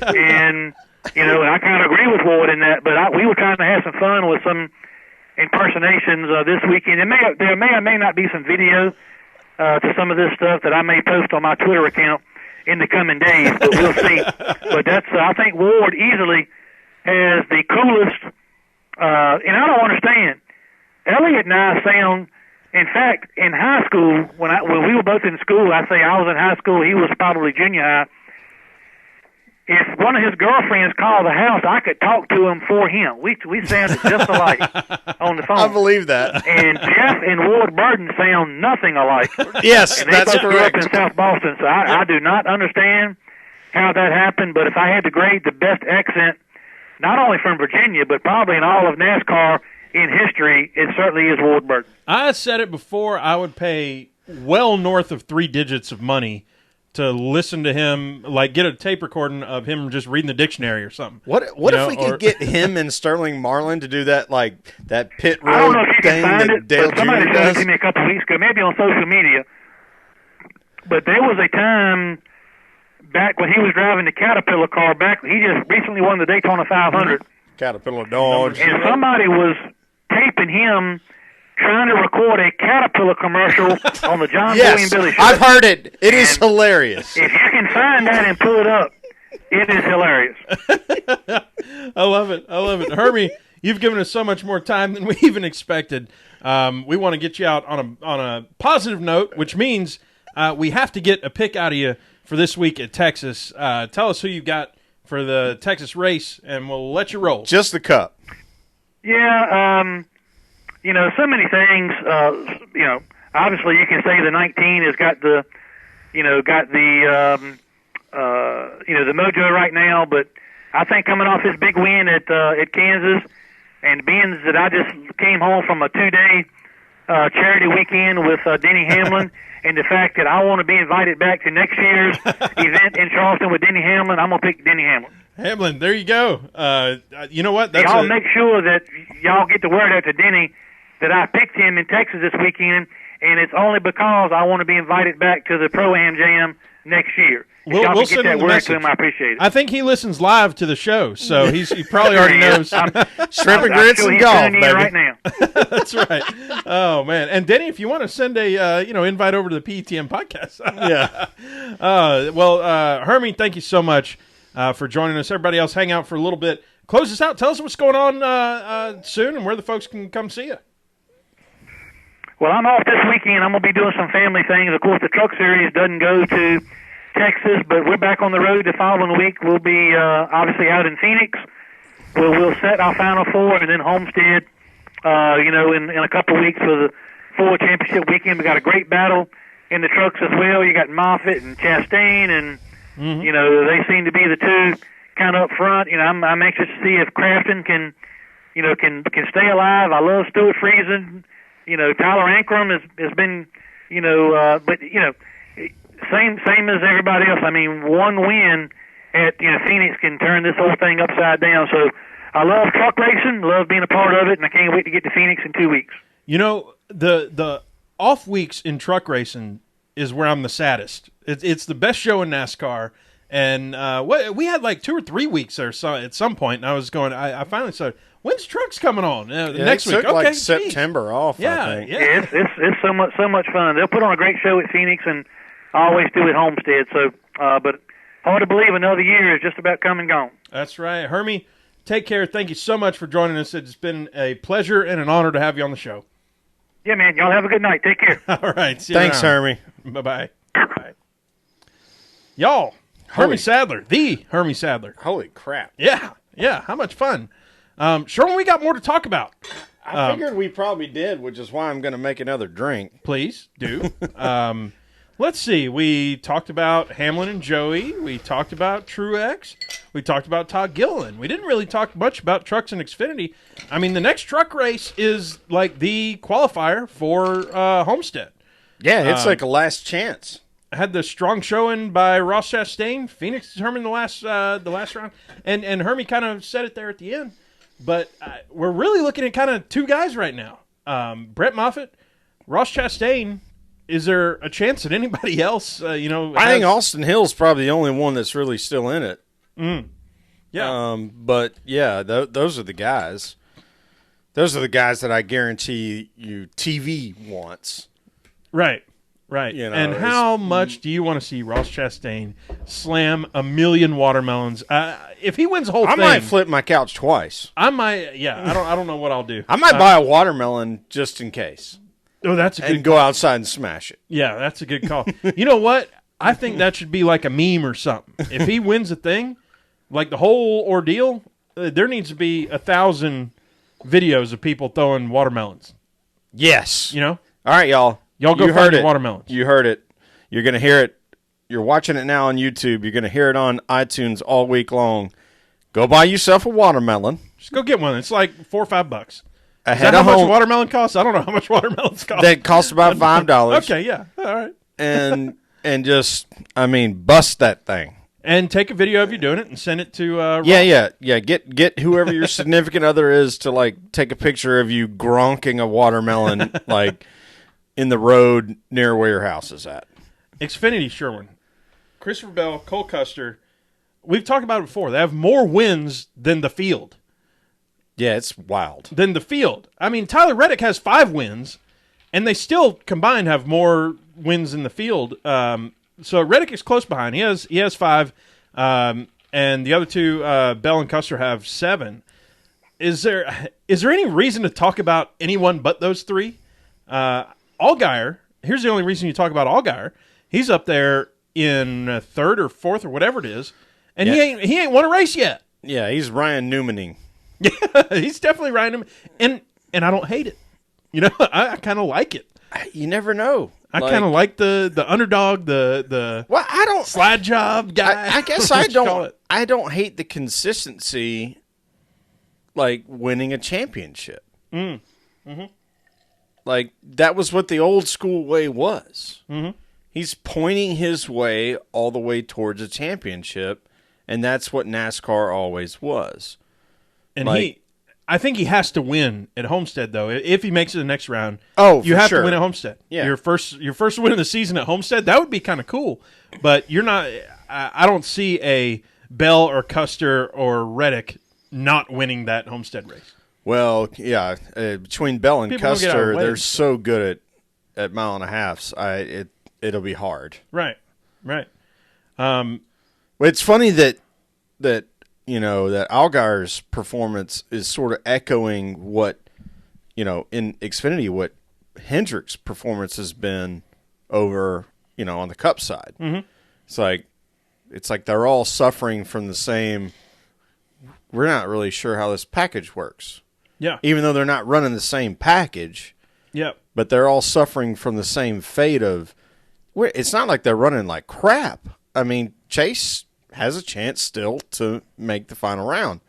And I kind of agree with Ward in that. But we were trying to have some fun with some impersonations this weekend. There may or may not be some video to some of this stuff that I may post on my Twitter account in the coming days, but we'll see. But I think Ward easily has the coolest, and I don't understand. Elliot and I sound, in fact, in high school, when we were both in school, I say I was in high school, he was probably junior high. If one of his girlfriends called the house, I could talk to him for him. We sounded just alike on the phone. I believe that. And Jeff and Ward Burton sound nothing alike. Yes, and they that's both grew up correct. in South Boston, so I do not understand how that happened. But if I had to grade the best accent, not only from Virginia, but probably in all of NASCAR in history, it certainly is Ward Burton. I said it before, I would pay well north of 3 digits of money to listen to him, like get a tape recording of him just reading the dictionary or something. What if we could get him and Sterling Marlin to do that, like that pit I don't road know if you thing can find that it, Dale but somebody Jr. showed it does? to me a couple of weeks ago, maybe on social media. But there was a time back when he was driving the Caterpillar car, he just recently won the Daytona 500. Caterpillar Dodge. And somebody was taping him trying to record a Caterpillar commercial on the John Boy and Billy show. I've heard it. It is hilarious. If you can find that and pull it up, it is hilarious. I love it. Hermie, you've given us so much more time than we even expected. We want to get you out on a positive note, which means we have to get a pick out of you for this week at Texas. Tell us who you got for the Texas race, and we'll let you roll. Just the cup. Yeah, so many things. Obviously you can say the 19 has got the mojo right now, but I think coming off his big win at Kansas, and being that I just came home from a 2-day charity weekend with Denny Hamlin, and the fact that I want to be invited back to next year's event in Charleston with Denny Hamlin, I'm going to pick Denny Hamlin. Hamlin, there you go. You know what? Y'all make sure that y'all get the word out to Denny that I picked him in Texas this weekend, and it's only because I want to be invited back to the Pro-Am Jam next year. If y'all can get that word to him, I appreciate it. I think he listens live to the show, so he probably already knows. Shrimp and grits and golf, baby. Right now. That's right. Oh man! And Denny, if you want to send a invite over to the PETM podcast, Hermie, thank you so much for joining us. Everybody else, hang out for a little bit. Close us out. Tell us what's going on soon and where the folks can come see you. Well, I'm off this weekend. I'm going to be doing some family things. Of course, the Truck Series doesn't go to Texas, but we're back on the road the following week. We'll be obviously out in Phoenix. We'll set our Final Four, and then Homestead, in a couple of weeks for the Ford Championship weekend. We got a great battle in the trucks as well. You got Moffitt and Chastain, and they seem to be the two kind of up front. I'm anxious to see if Crafton can stay alive. I love Stuart Friesen. Tyler Ankrum has been, same as everybody else. I mean, one win at Phoenix can turn this whole thing upside down. So I love truck racing, love being a part of it, and I can't wait to get to Phoenix in 2 weeks. The off weeks in truck racing is where I'm the saddest. It's the best show in NASCAR, and we had like 2 or 3 weeks or so at some point, and I was going. I finally said, "When's trucks coming on?" Next week, okay, like September off. Yeah, I think. yeah. It's so much fun. They'll put on a great show at Phoenix, and I always do at Homestead. So, but hard to believe another year is just about come and gone. That's right, Hermie. Take care. Thank you so much for joining us. It's been a pleasure and an honor to have you on the show. Yeah, man. Y'all have a good night. Take care. All right. See you Thanks, around. Hermie. Bye-bye. Bye. Y'all, Hermie Sadler, the Hermie Sadler. Holy crap. Yeah. How much fun. Sherman, we got more to talk about. I figured we probably did, which is why I'm going to make another drink. Please do. Let's see. We talked about Hamlin and Joey. We talked about Truex. We talked about Todd Gilliland. We didn't really talk much about trucks and Xfinity. I mean, the next truck race is like the qualifier for Homestead. Yeah, it's like a last chance. I had the strong showing by Ross Chastain. Phoenix determined the last round, and Hermie kind of said it there at the end. But we're really looking at kind of two guys right now: Brett Moffitt, Ross Chastain. Is there a chance that anybody else, I think Austin Hill's probably the only one that's really still in it. Yeah. But, yeah, those are the guys. Those are the guys that I guarantee you TV wants. Right. And how much do you want to see Ross Chastain slam 1,000,000 watermelons? If he wins the whole thing, I might flip my couch twice. I might. Yeah, I don't know what I'll do. I might buy a watermelon just in case. Oh, that's a good. And go outside and smash it. Yeah, that's a good call. You know what? I think that should be like a meme or something. If he wins a thing, like the whole ordeal, there needs to be 1,000 videos of people throwing watermelons. Yes. All right, y'all. Y'all go find your watermelons. You heard it. You're going to hear it. You're watching it now on YouTube. You're going to hear it on iTunes all week long. Go buy yourself a watermelon. Just go get one. It's like $4 or $5. Is that how much watermelon costs? I don't know how much watermelons cost. That costs about $5. Okay, yeah. All right. And just, bust that thing. And take a video of you doing it and send it to Ross. Yeah. Get whoever your significant other is to, like, take a picture of you gronking a watermelon, like, in the road near where your house is at. Xfinity Sherwin. Christopher Bell, Cole Custer. We've talked about it before. They have more wins than the field. Yeah, it's wild. Than the field. I mean, Tyler Reddick has 5 wins, and they still combined have more wins in the field. So Reddick is close behind. He has 5, and the other two, Bell and Custer, have 7. Is there any reason to talk about anyone but those 3? Allgaier. Here's the only reason you talk about Allgaier. He's up there in 3rd or 4th or whatever it is, and he ain't won a race yet. Yeah, he's Ryan Newmaning. Yeah, he's definitely Ryan Newman, and I don't hate it. I kind of like it. You never know. I kind of like the underdog, the well, I don't slide job guy. I guess I don't. I don't hate the consistency, like winning a championship. Like that was what the old school way was. He's pointing his way all the way towards a championship, and that's what NASCAR always was. And like, I think he has to win at Homestead, though. If he makes it the next round, for you have sure. to win at Homestead. Yeah. Your first win of the season at Homestead, that would be kind of cool. But you're not. I don't see a Bell or Custer or Reddick not winning that Homestead race. Well, yeah, between Bell and People don't get out of Custer, the way. they're so good at mile and a halfs. It'll be hard. Right. It's funny that that Allgaier's performance is sort of echoing what in Xfinity what Hendrick's performance has been over on the Cup side. It's like they're all suffering from the same. We're not really sure how this package works. Yeah. Even though they're not running the same package. Yep. But they're all suffering from the same fate of. It's not like they're running like crap. I mean, Chase has a chance still to make the final round.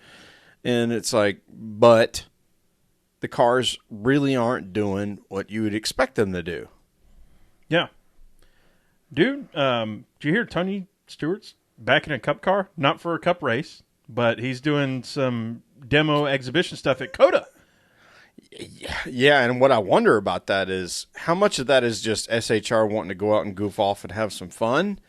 And it's like, but the cars really aren't doing what you would expect them to do. Yeah. Dude, did you hear Tony Stewart's back in a Cup car? Not for a Cup race, but he's doing some demo exhibition stuff at COTA. Yeah, and what I wonder about that is how much of that is just SHR wanting to go out and goof off and have some fun,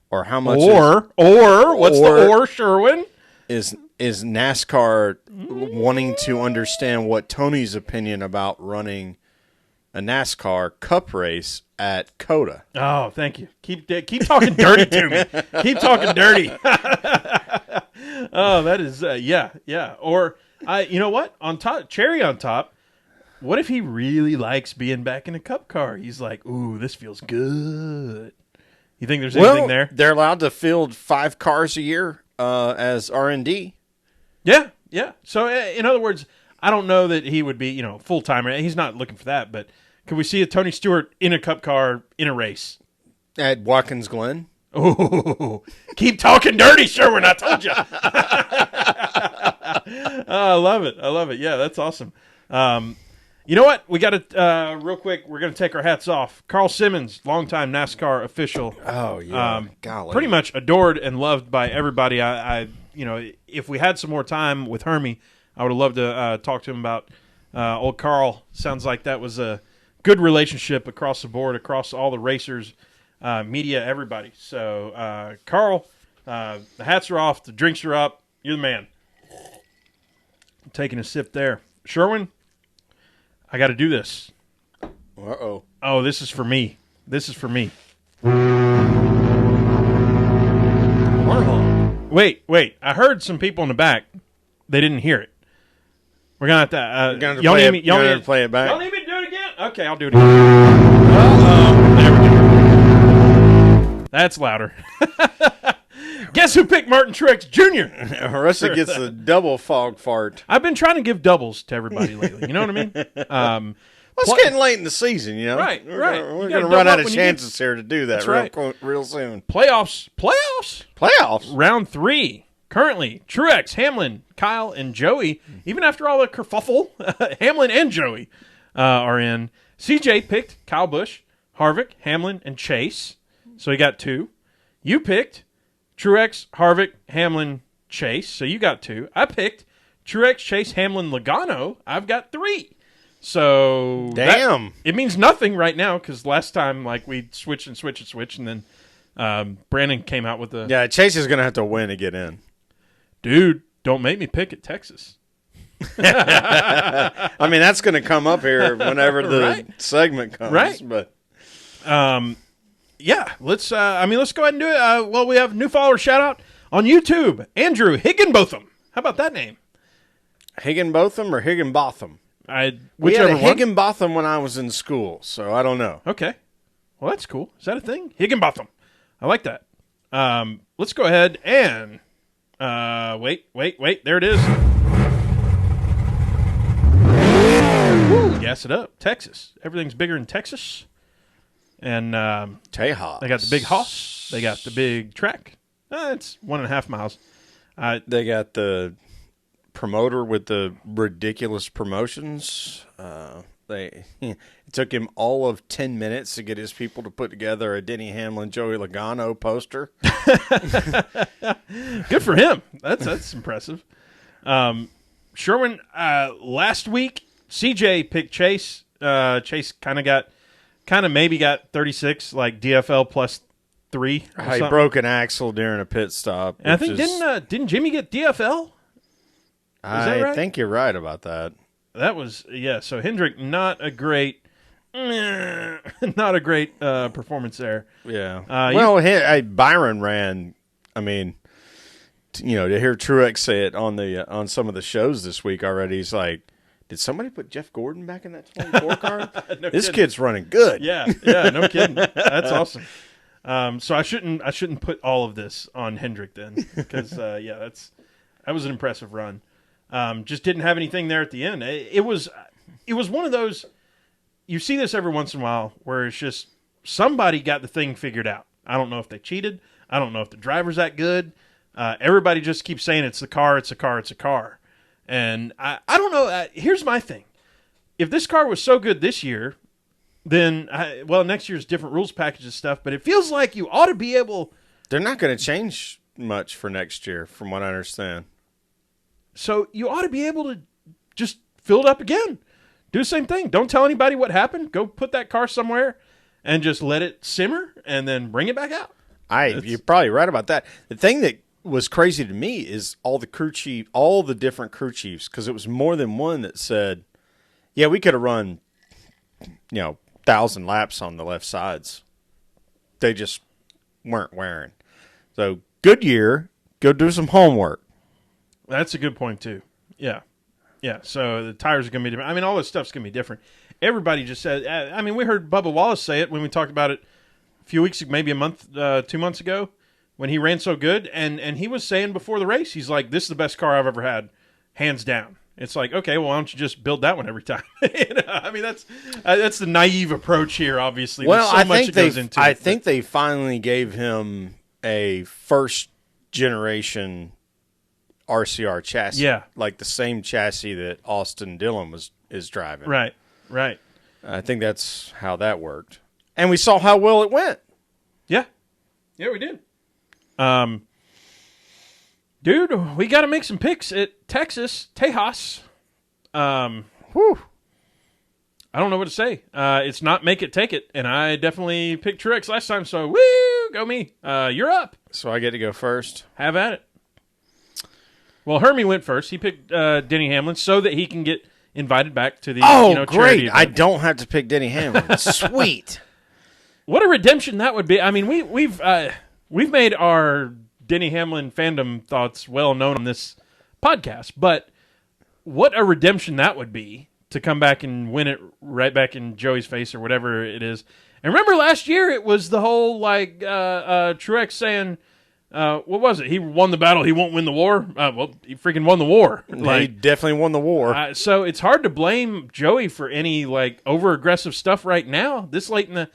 or how much what's Sherwin? Is NASCAR wanting to understand what Tony's opinion about running a NASCAR Cup race at COTA? Oh, thank you. Keep talking dirty to me. Keep talking dirty. Oh, that is yeah. Or you know what? Cherry on top. What if he really likes being back in a Cup car? He's like, ooh, this feels good. You think there's anything there? They're allowed to field 5 cars a year as R&D. Yeah. So, in other words, I don't know that he would be, full-timer. He's not looking for that, but could we see a Tony Stewart in a Cup car in a race? At Watkins Glen? Oh, keep talking dirty, Sherwin. I told you. I love it. Yeah, that's awesome. You know what? We got to, real quick, we're going to take our hats off. Carl Simmons, longtime NASCAR official. Oh, yeah. Golly. Pretty much adored and loved by everybody. I if we had some more time with Hermie, I would have loved to talk to him about old Carl. Sounds like that was a good relationship across the board, across all the racers, media, everybody. So, Carl, the hats are off, the drinks are up. You're the man. I'm taking a sip there. Sherwin, I got to do this. Uh-oh. Oh, this is for me. Wait. I heard some people in the back. They didn't hear it. We're going to have to... y'all need to play it back? Y'all need me to do it again? Okay, I'll do it again. Uh-oh. There we go. That's louder. Guess who picked Martin Truex Jr.? Rusty gets a double fog fart. I've been trying to give doubles to everybody lately. You know what I mean? It's getting late in the season, Right. We're You going to gotta run double out up of when you chances here to do that real soon. Playoffs. Playoffs? Round 3. Currently, Truex, Hamlin, Kyle, and Joey, even after all the kerfuffle, Hamlin and Joey are in. CJ picked Kyle Busch, Harvick, Hamlin, and Chase. So he got 2. You picked Truex, Harvick, Hamlin, Chase. So you got 2. I picked Truex, Chase, Hamlin, Logano. I've got 3. So damn, it means nothing right now because last time we switch, and then Brandon came out with the Chase is going to have to win to get in. Dude, don't make me pick at Texas. I mean, that's going to come up here whenever the segment comes, right? But let's go ahead and do it. Well, we have a new follower shout out on YouTube, Andrew Higginbotham. How about that name? Higginbotham or Higginbotham? We had a Higginbotham when I was in school, so I don't know. Okay. Well, that's cool. Is that a thing? Higginbotham. I like that. Let's go ahead and wait. There it is. Woo, gas it up. Texas. Everything's bigger in Texas. And Tejas. they got the big hoss. They got the big track. It's 1.5 miles. They got the promoter with the ridiculous promotions. It took him all of 10 minutes to get his people to put together a Denny Hamlin, Joey Logano poster. Good for him. That's impressive. Sherwin, last week, CJ picked Chase. Chase kind of maybe got 36, like DFL plus 3. He broke an axle during a pit stop. And I think didn't Jimmy get DFL? I think you're right about that. That was So Hendrick, not a great performance there. Yeah. Byron ran. I mean, to hear Truex say it on some of the shows this week already, he's like, did somebody put Jeff Gordon back in that 24 car? This kid's running good. Yeah, no kidding. That's awesome. So I shouldn't put all of this on Hendrick then, because that was an impressive run. Just didn't have anything there at the end. It was one of those. You see this every once in a while where it's just somebody got the thing figured out. I don't know if they cheated. I don't know if the driver's that good. Everybody just keeps saying it's the car, it's a car, it's a car. And I don't know. Here's my thing. If this car was so good this year, then, next year's different rules package and stuff, but it feels like you ought to be able. They're not going to change much for next year, from what I understand. So you ought to be able to just fill it up again. Do the same thing. Don't tell anybody what happened. Go put that car somewhere and just let it simmer and then bring it back out. You're probably right about that. The thing that was crazy to me is all the different crew chiefs, because it was more than one that said, yeah, we could have run, 1,000 laps on the left sides. They just weren't wearing. So Goodyear, go do some homework. That's a good point, too. Yeah. So the tires are going to be different. I mean, all this stuff's going to be different. Everybody just said, we heard Bubba Wallace say it when we talked about it a few weeks, maybe a month, 2 months ago, when he ran so good. And he was saying before the race, he's like, this is the best car I've ever had, hands down. It's like, okay, well, why don't you just build that one every time? That's the naive approach here, obviously. Well, There's so much that goes into it. I think they finally gave him a first-generation RCR chassis. Yeah. Like the same chassis that Austin Dillon is driving. Right. I think that's how that worked. And we saw how well it went. Yeah, we did. Dude, we got to make some picks at Texas, Tejas. Whew. I don't know what to say. It's not make it, take it. And I definitely picked Truex last time, so woo, go me. You're up. So I get to go first. Have at it. Well, Hermie went first. He picked Denny Hamlin so that he can get invited back to the great. I don't have to pick Denny Hamlin. Sweet. What a redemption that would be. I mean, we've made our Denny Hamlin fandom thoughts well known on this podcast, but what a redemption that would be to come back and win it right back in Joey's face or whatever it is. And remember last year it was the whole Truex saying, what was it? He won the battle. He won't win the war. Well, he freaking won the war. He definitely won the war. So it's hard to blame Joey for any over aggressive stuff right now. This late in the,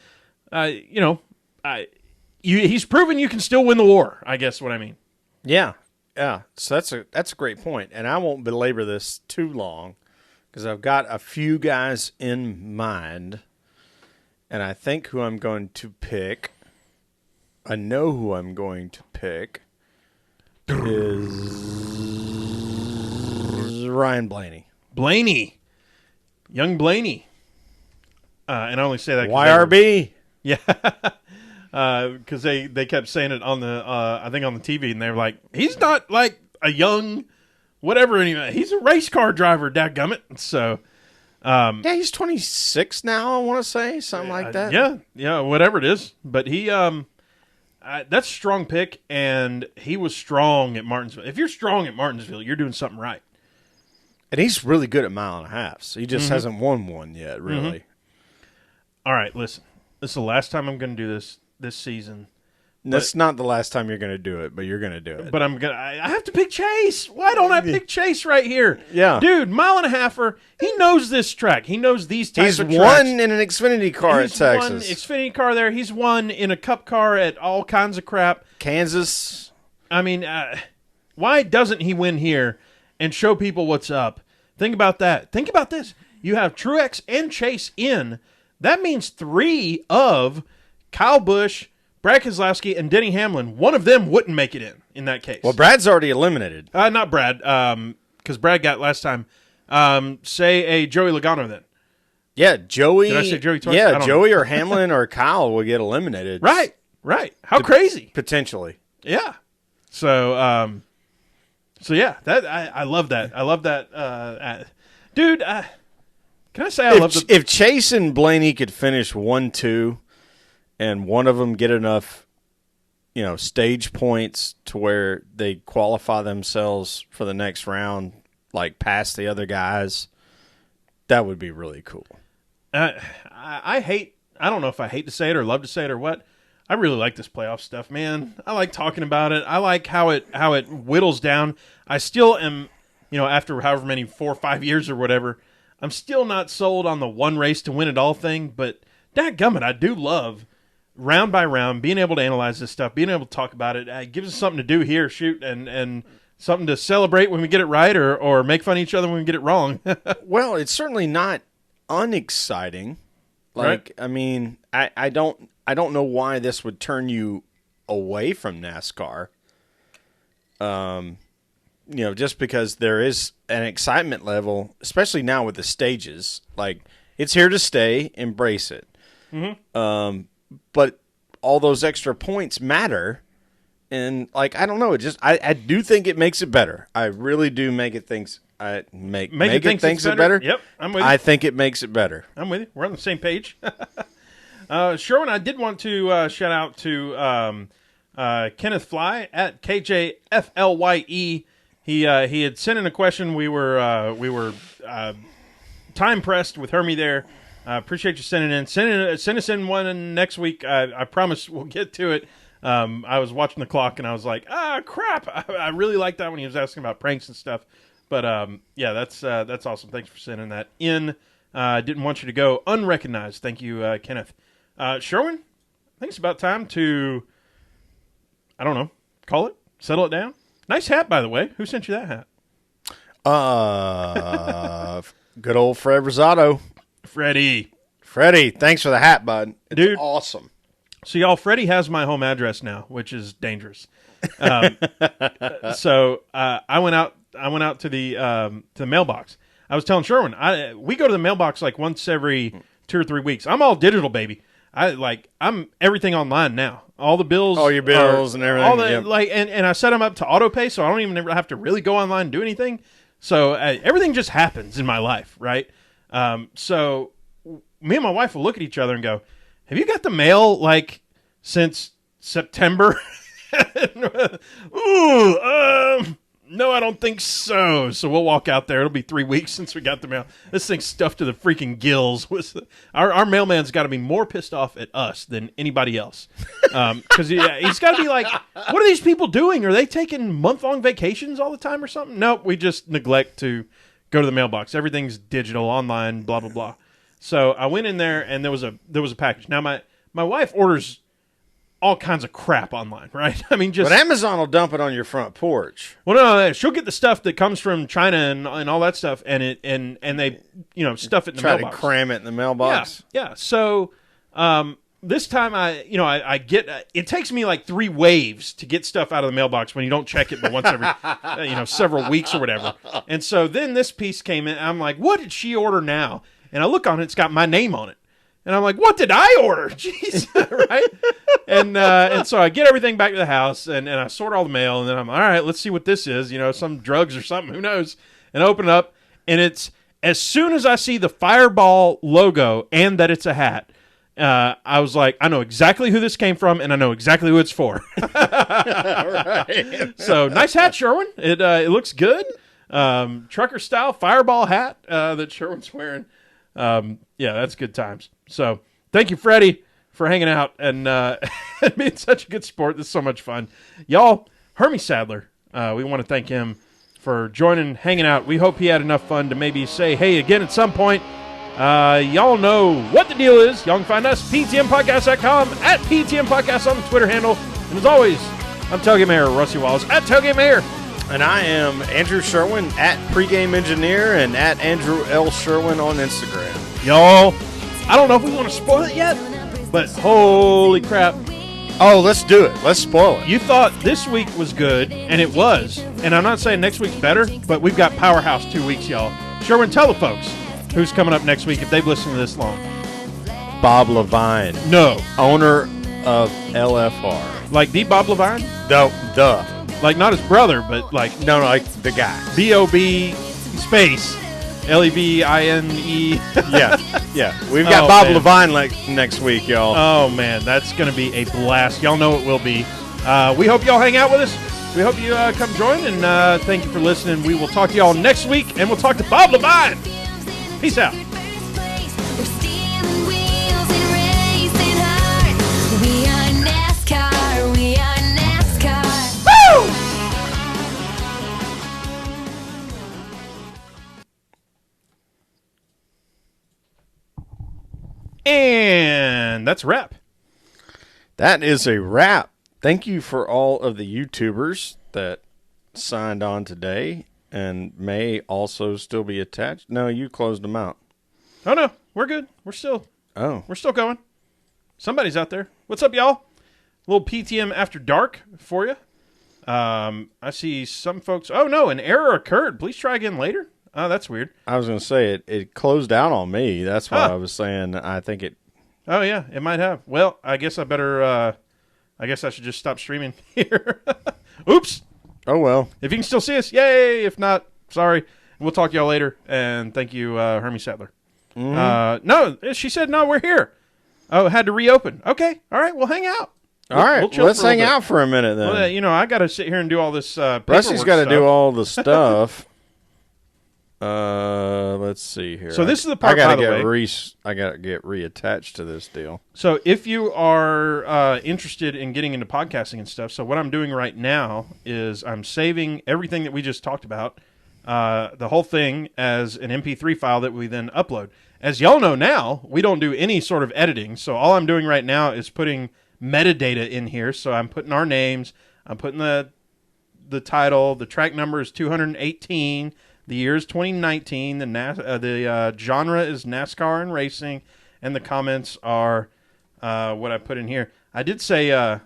he's proven you can still win the war. I guess what I mean. Yeah. So that's a great point, and I won't belabor this too long because I've got a few guys in mind, and I think who I'm going to pick. I know who I'm going to pick is Ryan Blaney. Young Blaney. And I only say that YRB. Yeah. Because they kept saying it on the I think on the TV, and they were like, he's not like a young whatever anyway. He's a race car driver, dadgummit. So he's 26 now, I want to say, something like that. Yeah, whatever it is. But he that's a strong pick, and he was strong at Martinsville. If you're strong at Martinsville, you're doing something right. And he's really good at mile and a half. So he just hasn't won one yet, really. All right, listen. This is the last time I'm going to do this season. That's not the last time you're going to do it, but you're going to do it. But I have to pick Chase. Why don't I pick Chase right here? Yeah. Dude, mile and a halfer. He knows this track. He knows these types of tracks. He's won in an Xfinity car at Texas. He's won Xfinity car there. He's won in a Cup car at all kinds of crap. Kansas. I mean, why doesn't he win here and show people what's up? Think about that. Think about this. You have Truex and Chase in. That means 3 of Kyle Busch, Brad Keselowski, and Denny Hamlin. One of them wouldn't make it in that case. Well, Brad's already eliminated. Not Brad, because Brad got last time. Say a Joey Logano then. Yeah, Joey. Did I say Joey twice? Yeah, Joey or Hamlin or Kyle will get eliminated. Right. How crazy. Potentially. Yeah. So yeah, that I love that. I love that. Dude, can I say I love the... If Chase and Blaney could finish 1-2 and one of them get enough, stage points to where they qualify themselves for the next round, like past the other guys, that would be really cool. I don't know if I hate to say it or love to say it or what. I really like this playoff stuff, man. I like talking about it. I like how it whittles down. I still am, after however many 4 or 5 years or whatever, I'm still not sold on the one race to win it all thing, but dadgummit, I do love round by round being able to analyze this stuff, being able to talk about it. It gives us something to do here, and something to celebrate when we get it right or make fun of each other when we get it wrong. Well, it's certainly not unexciting. Right. I mean, I don't know why this would turn you away from NASCAR. Just because there is an excitement level, especially now with the stages. Like, it's here to stay. Embrace it. Mm-hmm. But all those extra points matter. And, I don't know. I do think it makes it better. I really do make it things. Make it thinks it better. Yep, I'm with you. I think it makes it better. I'm with you. We're on the same page. Sherwin, I did want to shout out to Kenneth Fly at KJFLYE. He had sent in a question. We were time pressed with Hermie there. Appreciate you sending in. Send us in one next week. I promise we'll get to it. I was watching the clock and I was like, crap! I really like that when he was asking about pranks and stuff. But yeah, that's awesome. Thanks for sending that in. Didn't want you to go unrecognized. Thank you, Kenneth. Sherwin, I think it's about time to, I don't know, call it, settle it down. Nice hat, by the way. Who sent you that hat? Good old Fred Rosado. Freddie, thanks for the hat, bud. It's dude, awesome. So y'all, Freddie has my home address now, which is dangerous. So I went out to the mailbox. I was telling Sherwin, we go to the mailbox like once every 2 or 3 weeks. I'm all digital, baby. I'm everything online now. All the bills, all your bills and everything. All the and I set them up to auto pay, so I don't even have to really go online and do anything. So everything just happens in my life, right? So me and my wife will look at each other and go, "Have you got the mail since September?" No, I don't think so. So we'll walk out there. It'll be 3 weeks since we got the mail. This thing's stuffed to the freaking gills. Our mailman's got to be more pissed off at us than anybody else. Because he's got to be like, what are these people doing? Are they taking month-long vacations all the time or something? Nope, we just neglect to go to the mailbox. Everything's digital, online, blah, blah, blah. So I went in there, and there was a package. Now, my wife orders all kinds of crap online, right? I mean, but Amazon will dump it on your front porch. Well, no, she'll get the stuff that comes from China and all that stuff, and they stuff it in the mailbox. Try to cram it in the mailbox. Yeah. So this time I get it takes me like 3 waves to get stuff out of the mailbox when you don't check it, but once every several weeks or whatever. And so then this piece came in. I'm like, what did she order now? And I look on it, it's got my name on it. And I'm like, what did I order? Jeez, right? And so I get everything back to the house, and I sort all the mail, and then I'm all right, let's see what this is, some drugs or something, who knows? And I open it up, and it's, as soon as I see the Fireball logo and that it's a hat, I was like, I know exactly who this came from, and I know exactly who it's for. Right. So, nice hat, Sherwin. It looks good. Trucker-style Fireball hat that Sherwin's wearing. Yeah, that's good times. So, thank you, Freddie, for hanging out and being such a good sport. This is so much fun. Y'all, Hermie Sadler, we want to thank him for joining, hanging out. We hope he had enough fun to maybe say hey again at some point. Y'all know what the deal is. Y'all can find us, ptmpodcast.com, at ptmpodcast on the Twitter handle. And as always, I'm Tailgate Mayor Rusty Wallace, at Tailgate Mayor. And I am Andrew Sherwin, at Pregame Engineer, and at Andrew L. Sherwin on Instagram. Y'all, I don't know if we want to spoil it yet, but holy crap. Oh, let's do it. Let's spoil it. You thought this week was good, and it was. And I'm not saying next week's better, but we've got Powerhouse 2 weeks, y'all. Sherwin, tell the folks who's coming up next week if they've listened to this long. Bob Levine. No. Owner of LFR. Like the Bob Levine? Duh. Like not his brother, but like... No, like the guy. B-O-B space L-E-V-I-N-E. Yeah. We've got Bob Levine next week, y'all. Oh, man, that's going to be a blast. Y'all know it will be. We hope y'all hang out with us. We hope you come join, and thank you for listening. We will talk to y'all next week, and we'll talk to Bob Levine. Peace out. We're stealing wheels and racing hard. We are NASCAR. We are NASCAR. Woo! And that's a wrap. That is a wrap. Thank you for all of the YouTubers that signed on today and may also still be attached. No, you closed them out. Oh, no. We're good. We're still going. Somebody's out there. What's up, y'all? A little PTM After Dark for you. I see some folks. Oh, no. An error occurred. Please try again later. Oh, that's weird. I was going to say it closed out on me. That's why I was saying I think it. Oh, yeah. It might have. Well, I guess I better. I guess I should just stop streaming here. Oops. Oh, well. If you can still see us, yay. If not, sorry. We'll talk to y'all later. And thank you, Hermie Sadler. Mm-hmm. No, she said, no, we're here. Oh, it had to reopen. Okay. All right. We'll hang out. All right. We'll chill let's for a hang little bit. out for a minute then. Well, I got to sit here and do all this paperwork Rusty's got to stuff. do all the stuff. Let's see here. So this is the part, by the way. I gotta get reattached to this deal. So if you are interested in getting into podcasting and stuff, so what I'm doing right now is I'm saving everything that we just talked about, the whole thing as an MP3 file that we then upload. As y'all know now, we don't do any sort of editing, so all I'm doing right now is putting metadata in here. So I'm putting our names, I'm putting the title, the track number is 218. The year is 2019. The genre is NASCAR and racing, and the comments are what I put in here. I did say I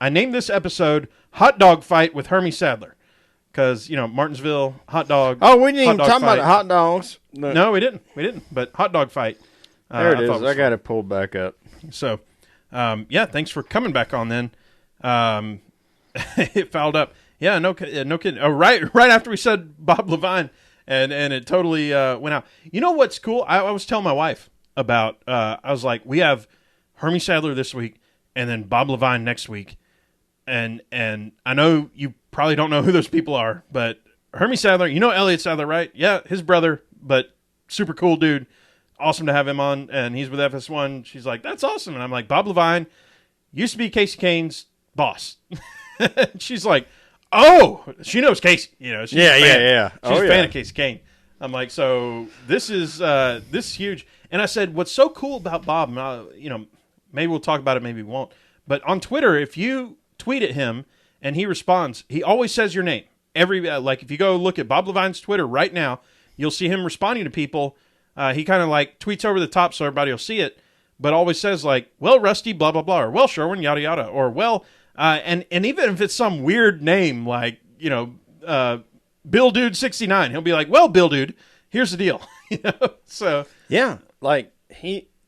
named this episode "Hotdog Fight" with Hermie Sadler because Martinsville hot dog. Oh, we didn't even talk about hot dogs. No, we didn't. But Hotdog Fight. There it is. I got it pulled back up. So, thanks for coming back on. Then it fouled up. Yeah, no kidding. Oh, right after we said Bob Levine, and it totally went out. You know what's cool? I was telling my wife about. I was like, we have Hermie Sadler this week, and then Bob Levine next week, and I know you probably don't know who those people are, but Hermie Sadler, Elliott Sadler, right? Yeah, his brother, but super cool dude. Awesome to have him on, and he's with FS1. She's like, that's awesome, and I'm like, Bob Levine used to be Casey Kane's boss. She's like, oh, she knows Casey. She's yeah. She's a fan of Casey Kane. I'm like, so this is huge. And I said, what's so cool about Bob? And maybe we'll talk about it, maybe we won't. But on Twitter, if you tweet at him and he responds, he always says your name. If you go look at Bob Levine's Twitter right now, you'll see him responding to people. He kind of tweets over the top so everybody will see it, but always says well, Rusty, blah blah blah, or well, Sherwin, yada yada, or well. And even if it's some weird name Bill Dude 69, he'll be like, well, Bill Dude, here's the deal. So yeah,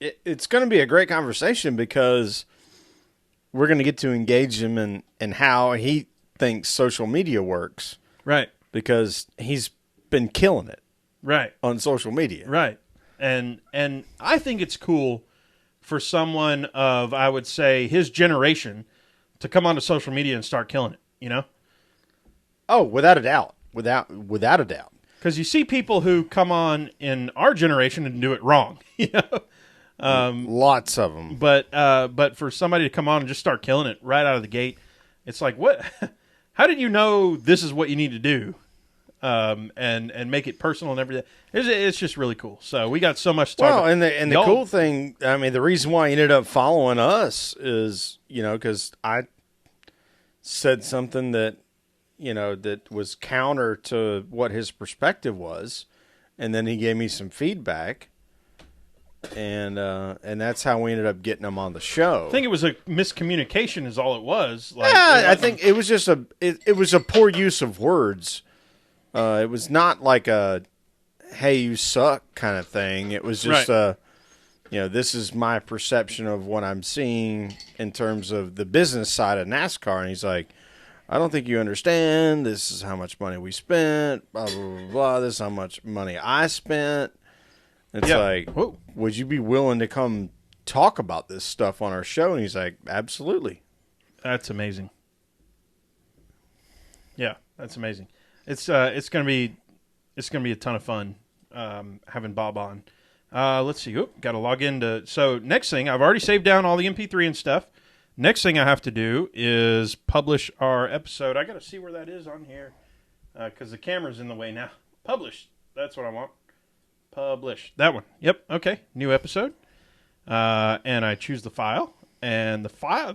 it's going to be a great conversation because we're going to get to engage him in how he thinks social media works, right? Because he's been killing it, right, on social media, right. And I think it's cool for someone of, I would say, his generation to come onto social media and start killing it, Oh, without a doubt. Without a doubt. Because you see people who come on in our generation and do it wrong, Lots of them. But for somebody to come on and just start killing it right out of the gate, it's like, what? How did you know this is what you need to do? And make it personal and everything. It's just really cool. So we got so much to talk about. And the cool thing, I mean, the reason why he ended up following us is, because I said something that, that was counter to what his perspective was, and then he gave me some feedback, and that's how we ended up getting him on the show. I think it was a miscommunication, is all it was. I think it was just it was a poor use of words. It was not like a "hey, you suck" kind of thing. It was just this is my perception of what I'm seeing in terms of the business side of NASCAR. And he's like, I don't think you understand. This is how much money we spent. Blah, blah, blah, blah. This is how much money I spent. It's like, whoa, would you be willing to come talk about this stuff on our show? And he's like, absolutely. That's amazing. Yeah, that's amazing. It's gonna be a ton of fun having Bob on. Let's see. Got to log into. So next thing, I've already saved down all the MP3 and stuff. Next thing I have to do is publish our episode. I got to see where that is on here because the camera's in the way now. Publish. That's what I want. Publish. That one. Yep. Okay. New episode. And I choose the file. And the file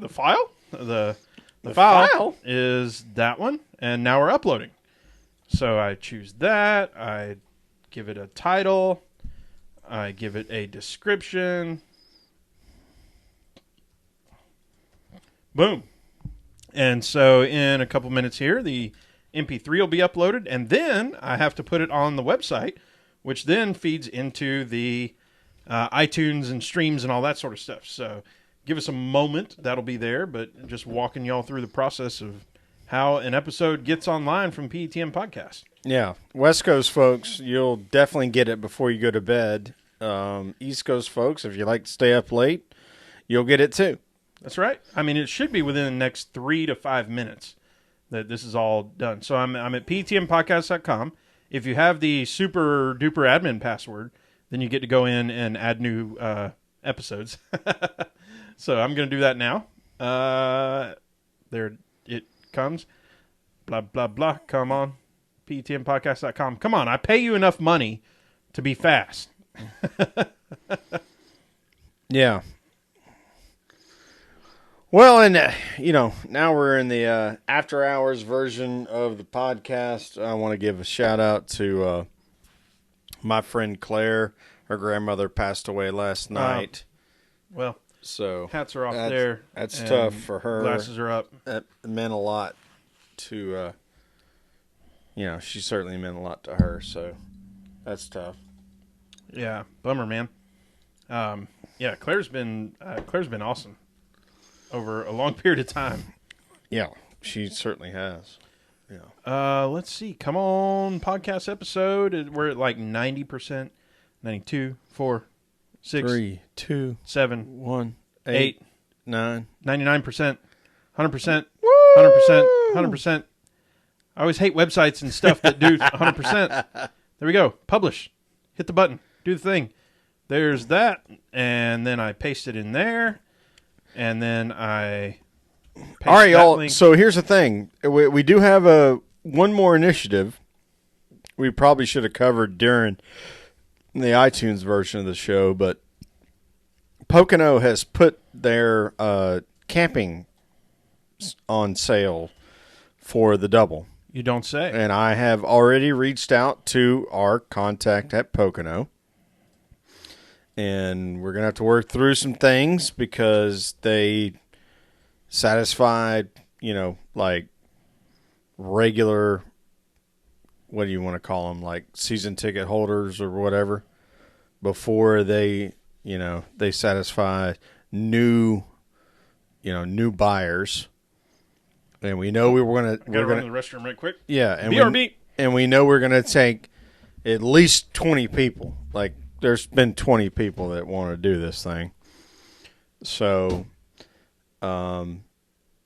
is that one. And now we're uploading. So I choose that. I give it a title. I give it a description. Boom. And so in a couple minutes here, the MP3 will be uploaded. And then I have to put it on the website, which then feeds into the iTunes and streams and all that sort of stuff. So give us a moment. That'll be there. But just walking y'all through the process of how an episode gets online from PETM Podcast. Yeah. West Coast folks, you'll definitely get it before you go to bed. East Coast folks, if you like to stay up late, you'll get it too. That's right. I mean, it should be within the next 3 to 5 minutes that this is all done. So I'm at PETMpodcast.com. If you have the super duper admin password, then you get to go in and add new episodes. So I'm going to do that now. There it comes. Blah, blah, blah. Come on. PETMpodcast.com. Come on. I pay you enough money to be fast. Yeah. Well, and, now we're in the after hours version of the podcast. I want to give a shout out to my friend Claire. Her grandmother passed away last night. Well, so hats are off there. That's tough for her. Glasses are up. That meant a lot to, she certainly meant a lot to her. So that's tough. Yeah, bummer, man. Yeah, Claire's been awesome over a long period of time. Yeah, she certainly has. Yeah. Let's see. Come on, podcast episode. We're at like 90%, 92, 4, 6, 3, 2, 7, 1, 8, 9, 99%, 100%, 100%, 100%. I always hate websites and stuff that do 100%. There we go. Publish. Hit the button. Do the thing. There's that. And then I paste it in there. And then I paste all right, that y'all. link. So here's the thing. We do have one more initiative we probably should have covered during the iTunes version of the show, but Pocono has put their camping on sale for the double. You don't say. And I have already reached out to our contact at Pocono. And we're going to have to work through some things because they satisfied, like regular, what do you want to call them, like season ticket holders or whatever, before they satisfy new buyers. And we know we're going to run to the restroom right quick. Yeah, and BRB. we know we're going to take at least 20 people. Like, there's been 20 people that want to do this thing. So,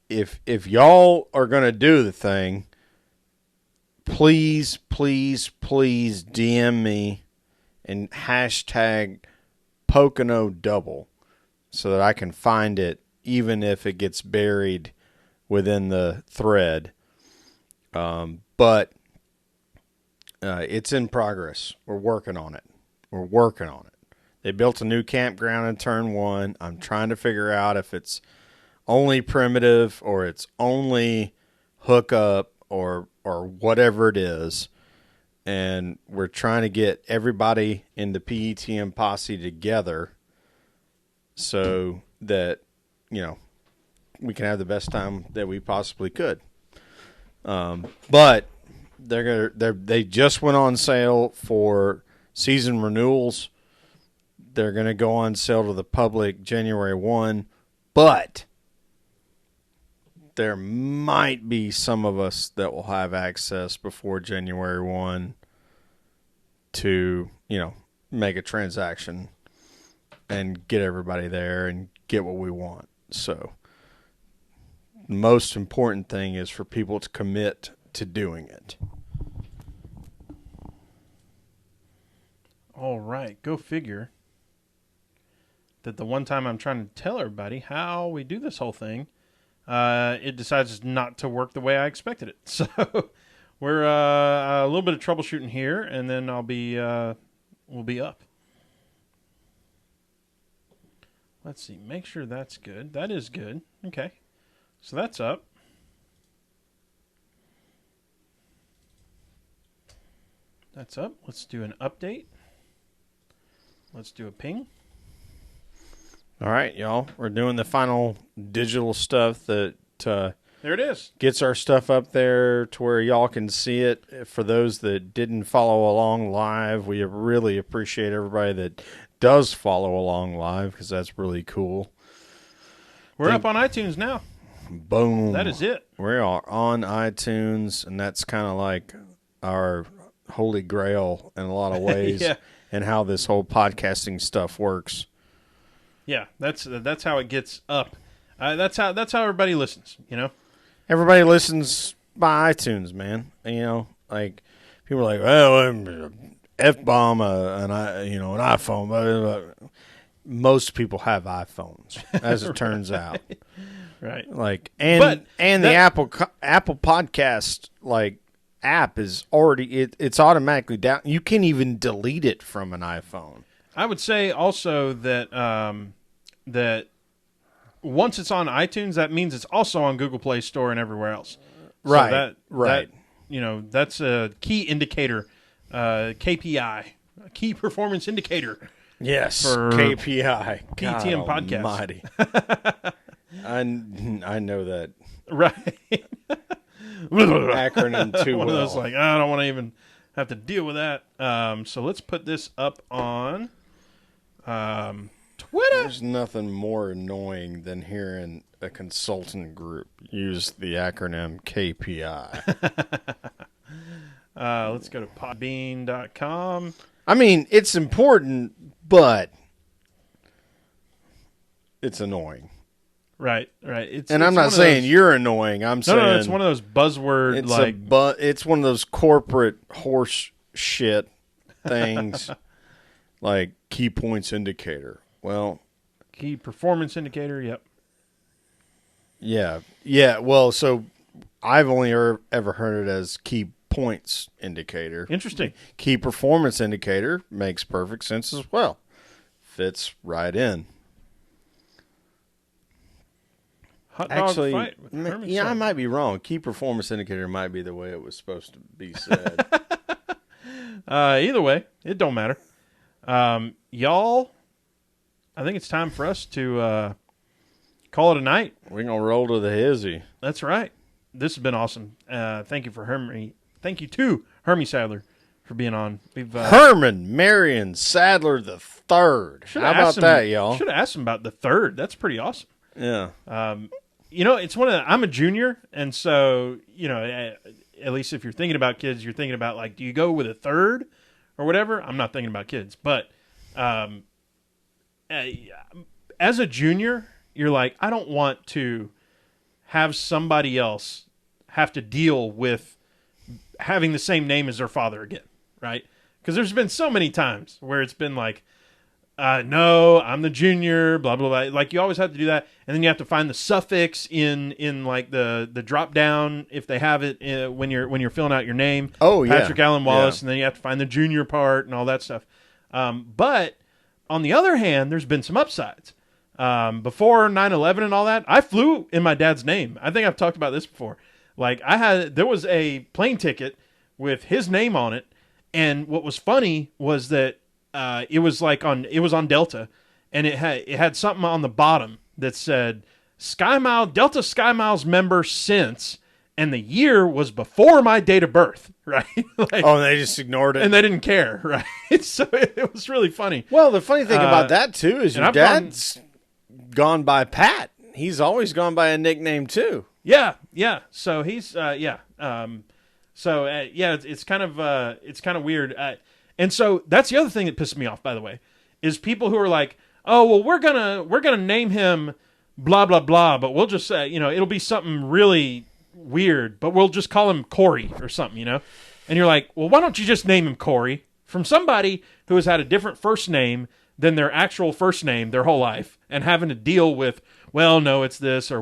if y'all are going to do the thing, please, please, please DM me and hashtag Pocono double so that I can find it even if it gets buried within the thread. But it's in progress. We're working on it. They built a new campground in Turn 1. I'm trying to figure out if it's only primitive or it's only hookup or whatever it is. And we're trying to get everybody in the PETM posse together so that, we can have the best time that we possibly could. But they just went on sale for season renewals. They're going to go on sale to the public January 1, but there might be some of us that will have access before January 1 to, make a transaction and get everybody there and get what we want. So the most important thing is for people to commit to doing it. All right, go figure that the one time I'm trying to tell everybody how we do this whole thing, it decides not to work the way I expected it. So we're a little bit of troubleshooting here, and then we'll be up. Let's see, make sure that's good. That is good. Okay, so that's up. That's up. Let's do an update. Let's do a ping. All right, y'all. We're doing the final digital stuff that There it is. gets our stuff up there to where y'all can see it. For those that didn't follow along live, we really appreciate everybody that does follow along live because that's really cool. We're up on iTunes now. Boom. That is it. We are on iTunes, and that's kind of like our holy grail in a lot of ways. Yeah. And how this whole podcasting stuff works. Yeah, that's how it gets up. That's how everybody listens. Everybody listens by iTunes, man. Like people are like, well, F-bomb an iPhone. Blah, blah, blah. Most people have iPhones, as it turns out. Right. Like But the Apple Podcast app is already it's automatically down. You can't even delete it from an iPhone. I would say also that that once it's on iTunes, that means it's also on Google Play Store and everywhere else. Right. So right. That's a key indicator, KPI, a key performance indicator. Yes. For KPI. PTM God podcast. Almighty. I know that Right. acronym too One well. of those I don't want to even have to deal with that. So let's put this up on Twitter. There's nothing more annoying than hearing a consultant group use the acronym KPI. Let's go to podbean.com. I mean, it's important, but it's annoying. Right. And I'm not saying you're annoying. I'm saying no, it's one of those buzzword it's one of those corporate horse shit things like key points indicator. Well, key performance indicator. Yep. Yeah. Well, so I've only ever heard it as key points indicator. Interesting. Key performance indicator makes perfect sense as well. Fits right in. Hotdog Fight with Hermie. I might be wrong. Key performance indicator might be the way it was supposed to be said. Either way, it don't matter. Y'all, I think it's time for us to call it a night. We're going to roll to the hizzy. That's right. This has been awesome. Thank you for Hermie. Thank you to Hermie Sadler for being on. We've Herman Marion Sadler the Third. How about that, y'all? Should have asked him about the third. That's pretty awesome. Yeah. It's I'm a junior, and so, at least if you're thinking about kids, you're thinking about, do you go with a third or whatever? I'm not thinking about kids. But as a junior, you're like, I don't want to have somebody else have to deal with having the same name as their father again, right? Because there's been so many times where it's been like, no, I'm the junior, blah, blah, blah. Like, you always have to do that. And then you have to find the suffix in like the drop down, if they have it when you're filling out your name. Oh, yeah. Patrick Allen Wallace. Yeah. And then you have to find the junior part and all that stuff. But on the other hand, there's been some upsides. Before 9/11 and all that, I flew in my dad's name. I think I've talked about this before. Like, there was a plane ticket with his name on it. And what was funny was that it was on Delta, and it had something on the bottom that said Delta Sky Miles member since, and the year was before my date of birth, right? Like, Oh, and they just ignored it. and they didn't care, right? So it was really funny. Well, the funny thing about that too is your I've dad's gone by Pat. He's always gone by a nickname too. Yeah. So he's yeah. It's kind of weird. And so that's the other thing that pisses me off, by the way, is people who are like, oh, well, we're gonna name him blah blah blah, but we'll just say, it'll be something really weird, but we'll just call him Corey or something, And you're like, well, why don't you just name him Corey, from somebody who has had a different first name than their actual first name their whole life, and having to deal with, well, no, it's this, or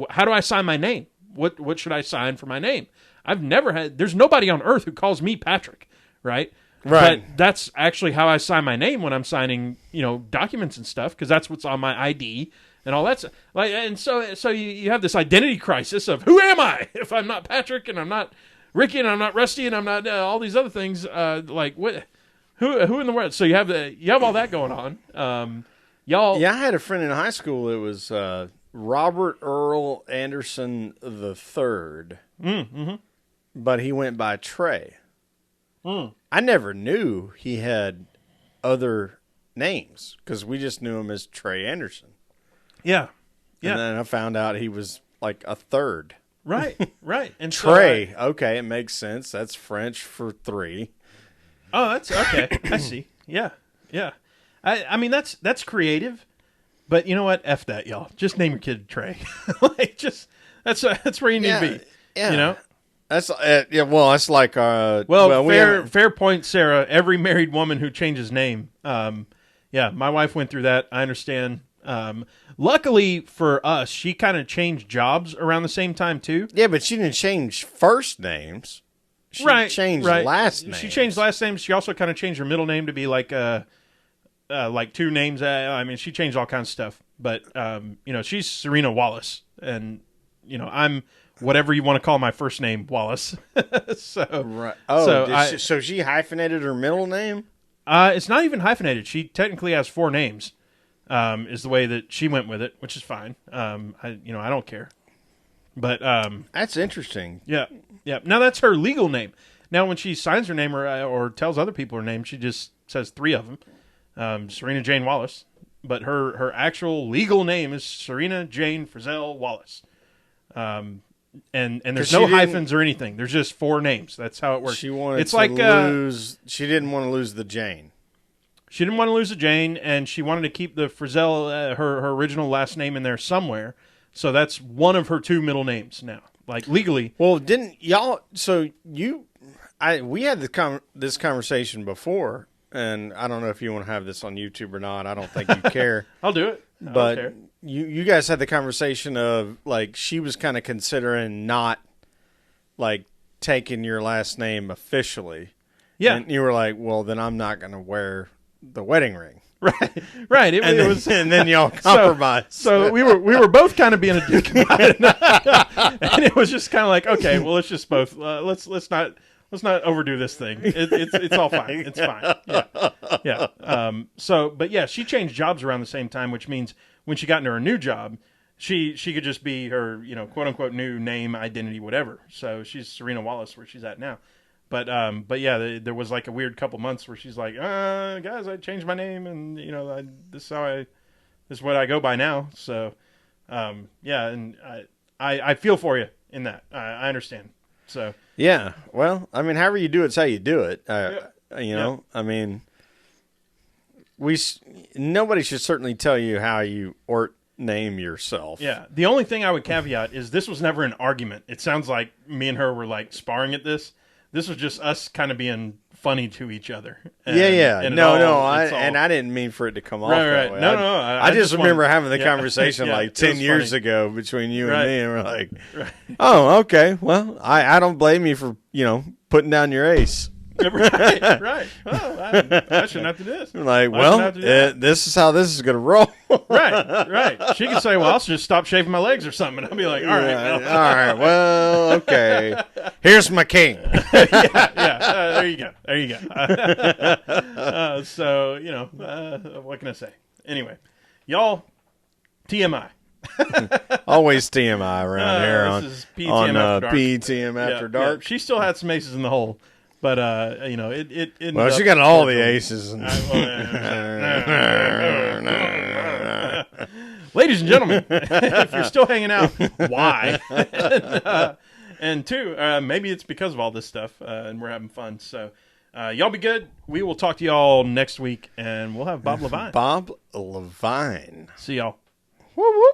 how do I sign my name? What should I sign for my name? There's nobody on earth who calls me Patrick, right? Right. But that's actually how I sign my name when I'm signing, documents and stuff, because that's what's on my ID and all that. And so you have this identity crisis of, who am I if I'm not Patrick, and I'm not Ricky, and I'm not Rusty, and I'm not all these other things. Like, what? Who in the world? So you have all that going on. Y'all. Yeah, I had a friend in high school. It was Robert Earl Anderson the Third. Mm-hmm. But he went by Trey. I never knew he had other names because we just knew him as Trey Anderson. Yeah. And then I found out he was like a third. Right. And Trey. Okay, it makes sense. That's French for three. Oh, that's okay. I see. Yeah. I mean, that's creative, but you know what? F that, y'all. Just name your kid Trey. That's where you need to be. Yeah. That's That's like fair point, Sarah. Every married woman who changes name. My wife went through that. I understand. Luckily for us, she kind of changed jobs around the same time too. Yeah, but she didn't change first names. She changed last names. She changed last names. She also kind of changed her middle name to be like two names. I mean, she changed all kinds of stuff. But she's Serena Wallace, and I'm whatever you want to call my first name, Wallace. So right. Oh, so she hyphenated her middle name? It's not even hyphenated. She technically has four names. Is the way that she went with it, which is fine. I don't care. But that's interesting. Yeah. Now that's her legal name. Now when she signs her name or tells other people her name, she just says three of them. Serena Jane Wallace, but her actual legal name is Serena Jane Frizzell Wallace. And there's no hyphens or anything. There's just four names. That's how it works. She wanted lose. She didn't want to lose the Jane. She didn't want to lose the Jane, and she wanted to keep the Frizzell, her original last name, in there somewhere. So that's one of her two middle names now, like legally. Well, didn't y'all? So we had this conversation before, and I don't know if you want to have this on YouTube or not. I don't think you care. I'll do it. But you guys had the conversation of, like, she was kind of considering not, like, taking your last name officially. Yeah. And you were like, well, then I'm not going to wear the wedding ring. Right. It was, and then y'all compromised. So we were both kind of being a dick about it, and it was just kind of like, okay, well, let's just both let's not overdo this thing. It's all fine. It's fine. Yeah. But yeah, she changed jobs around the same time, which means when she got into her new job, she could just be her, quote unquote new name, identity, whatever. So she's Serena Wallace, where she's at now. But yeah, there was like a weird couple months where she's like, guys, I changed my name, and this is what I go by now. So yeah, and I feel for you in that. I understand. So yeah, well, I mean, however you do it's how you do it. I mean, nobody should certainly tell you how you name yourself. Yeah, the only thing I would caveat is this was never an argument. It sounds like me and her were like sparring at this. This was just us kind of being funny to each other. Yeah. And No. I I didn't mean for it to come off Right, that right. way. No. I just remember having the yeah, conversation yeah, like it 10 was years funny. ago between you Right. and me, and we're like, Right. oh, okay. Well, I don't blame you for, putting down your ace. right. Well, I shouldn't have to do this. I'm like, I well, shouldn't have to do that. this is how this is going to roll. Right. She could say, well, I'll just stop shaving my legs or something. And I'll be like, all right. All Well. right. Well, okay. Here's my king. There you go. So, what can I say? Anyway, y'all, TMI. Always TMI around here this is PTM on After Dark. PTM After Dark. She still had some aces in the hole, but it ended Well, she up got all the cordial. aces. Ladies and gentlemen, if you're still hanging out, why? And two, maybe it's because of all this stuff, and we're having fun. So, y'all be good. We will talk to y'all next week, and we'll have Bob Levine. Bob Levine. See y'all. Whoop, whoop.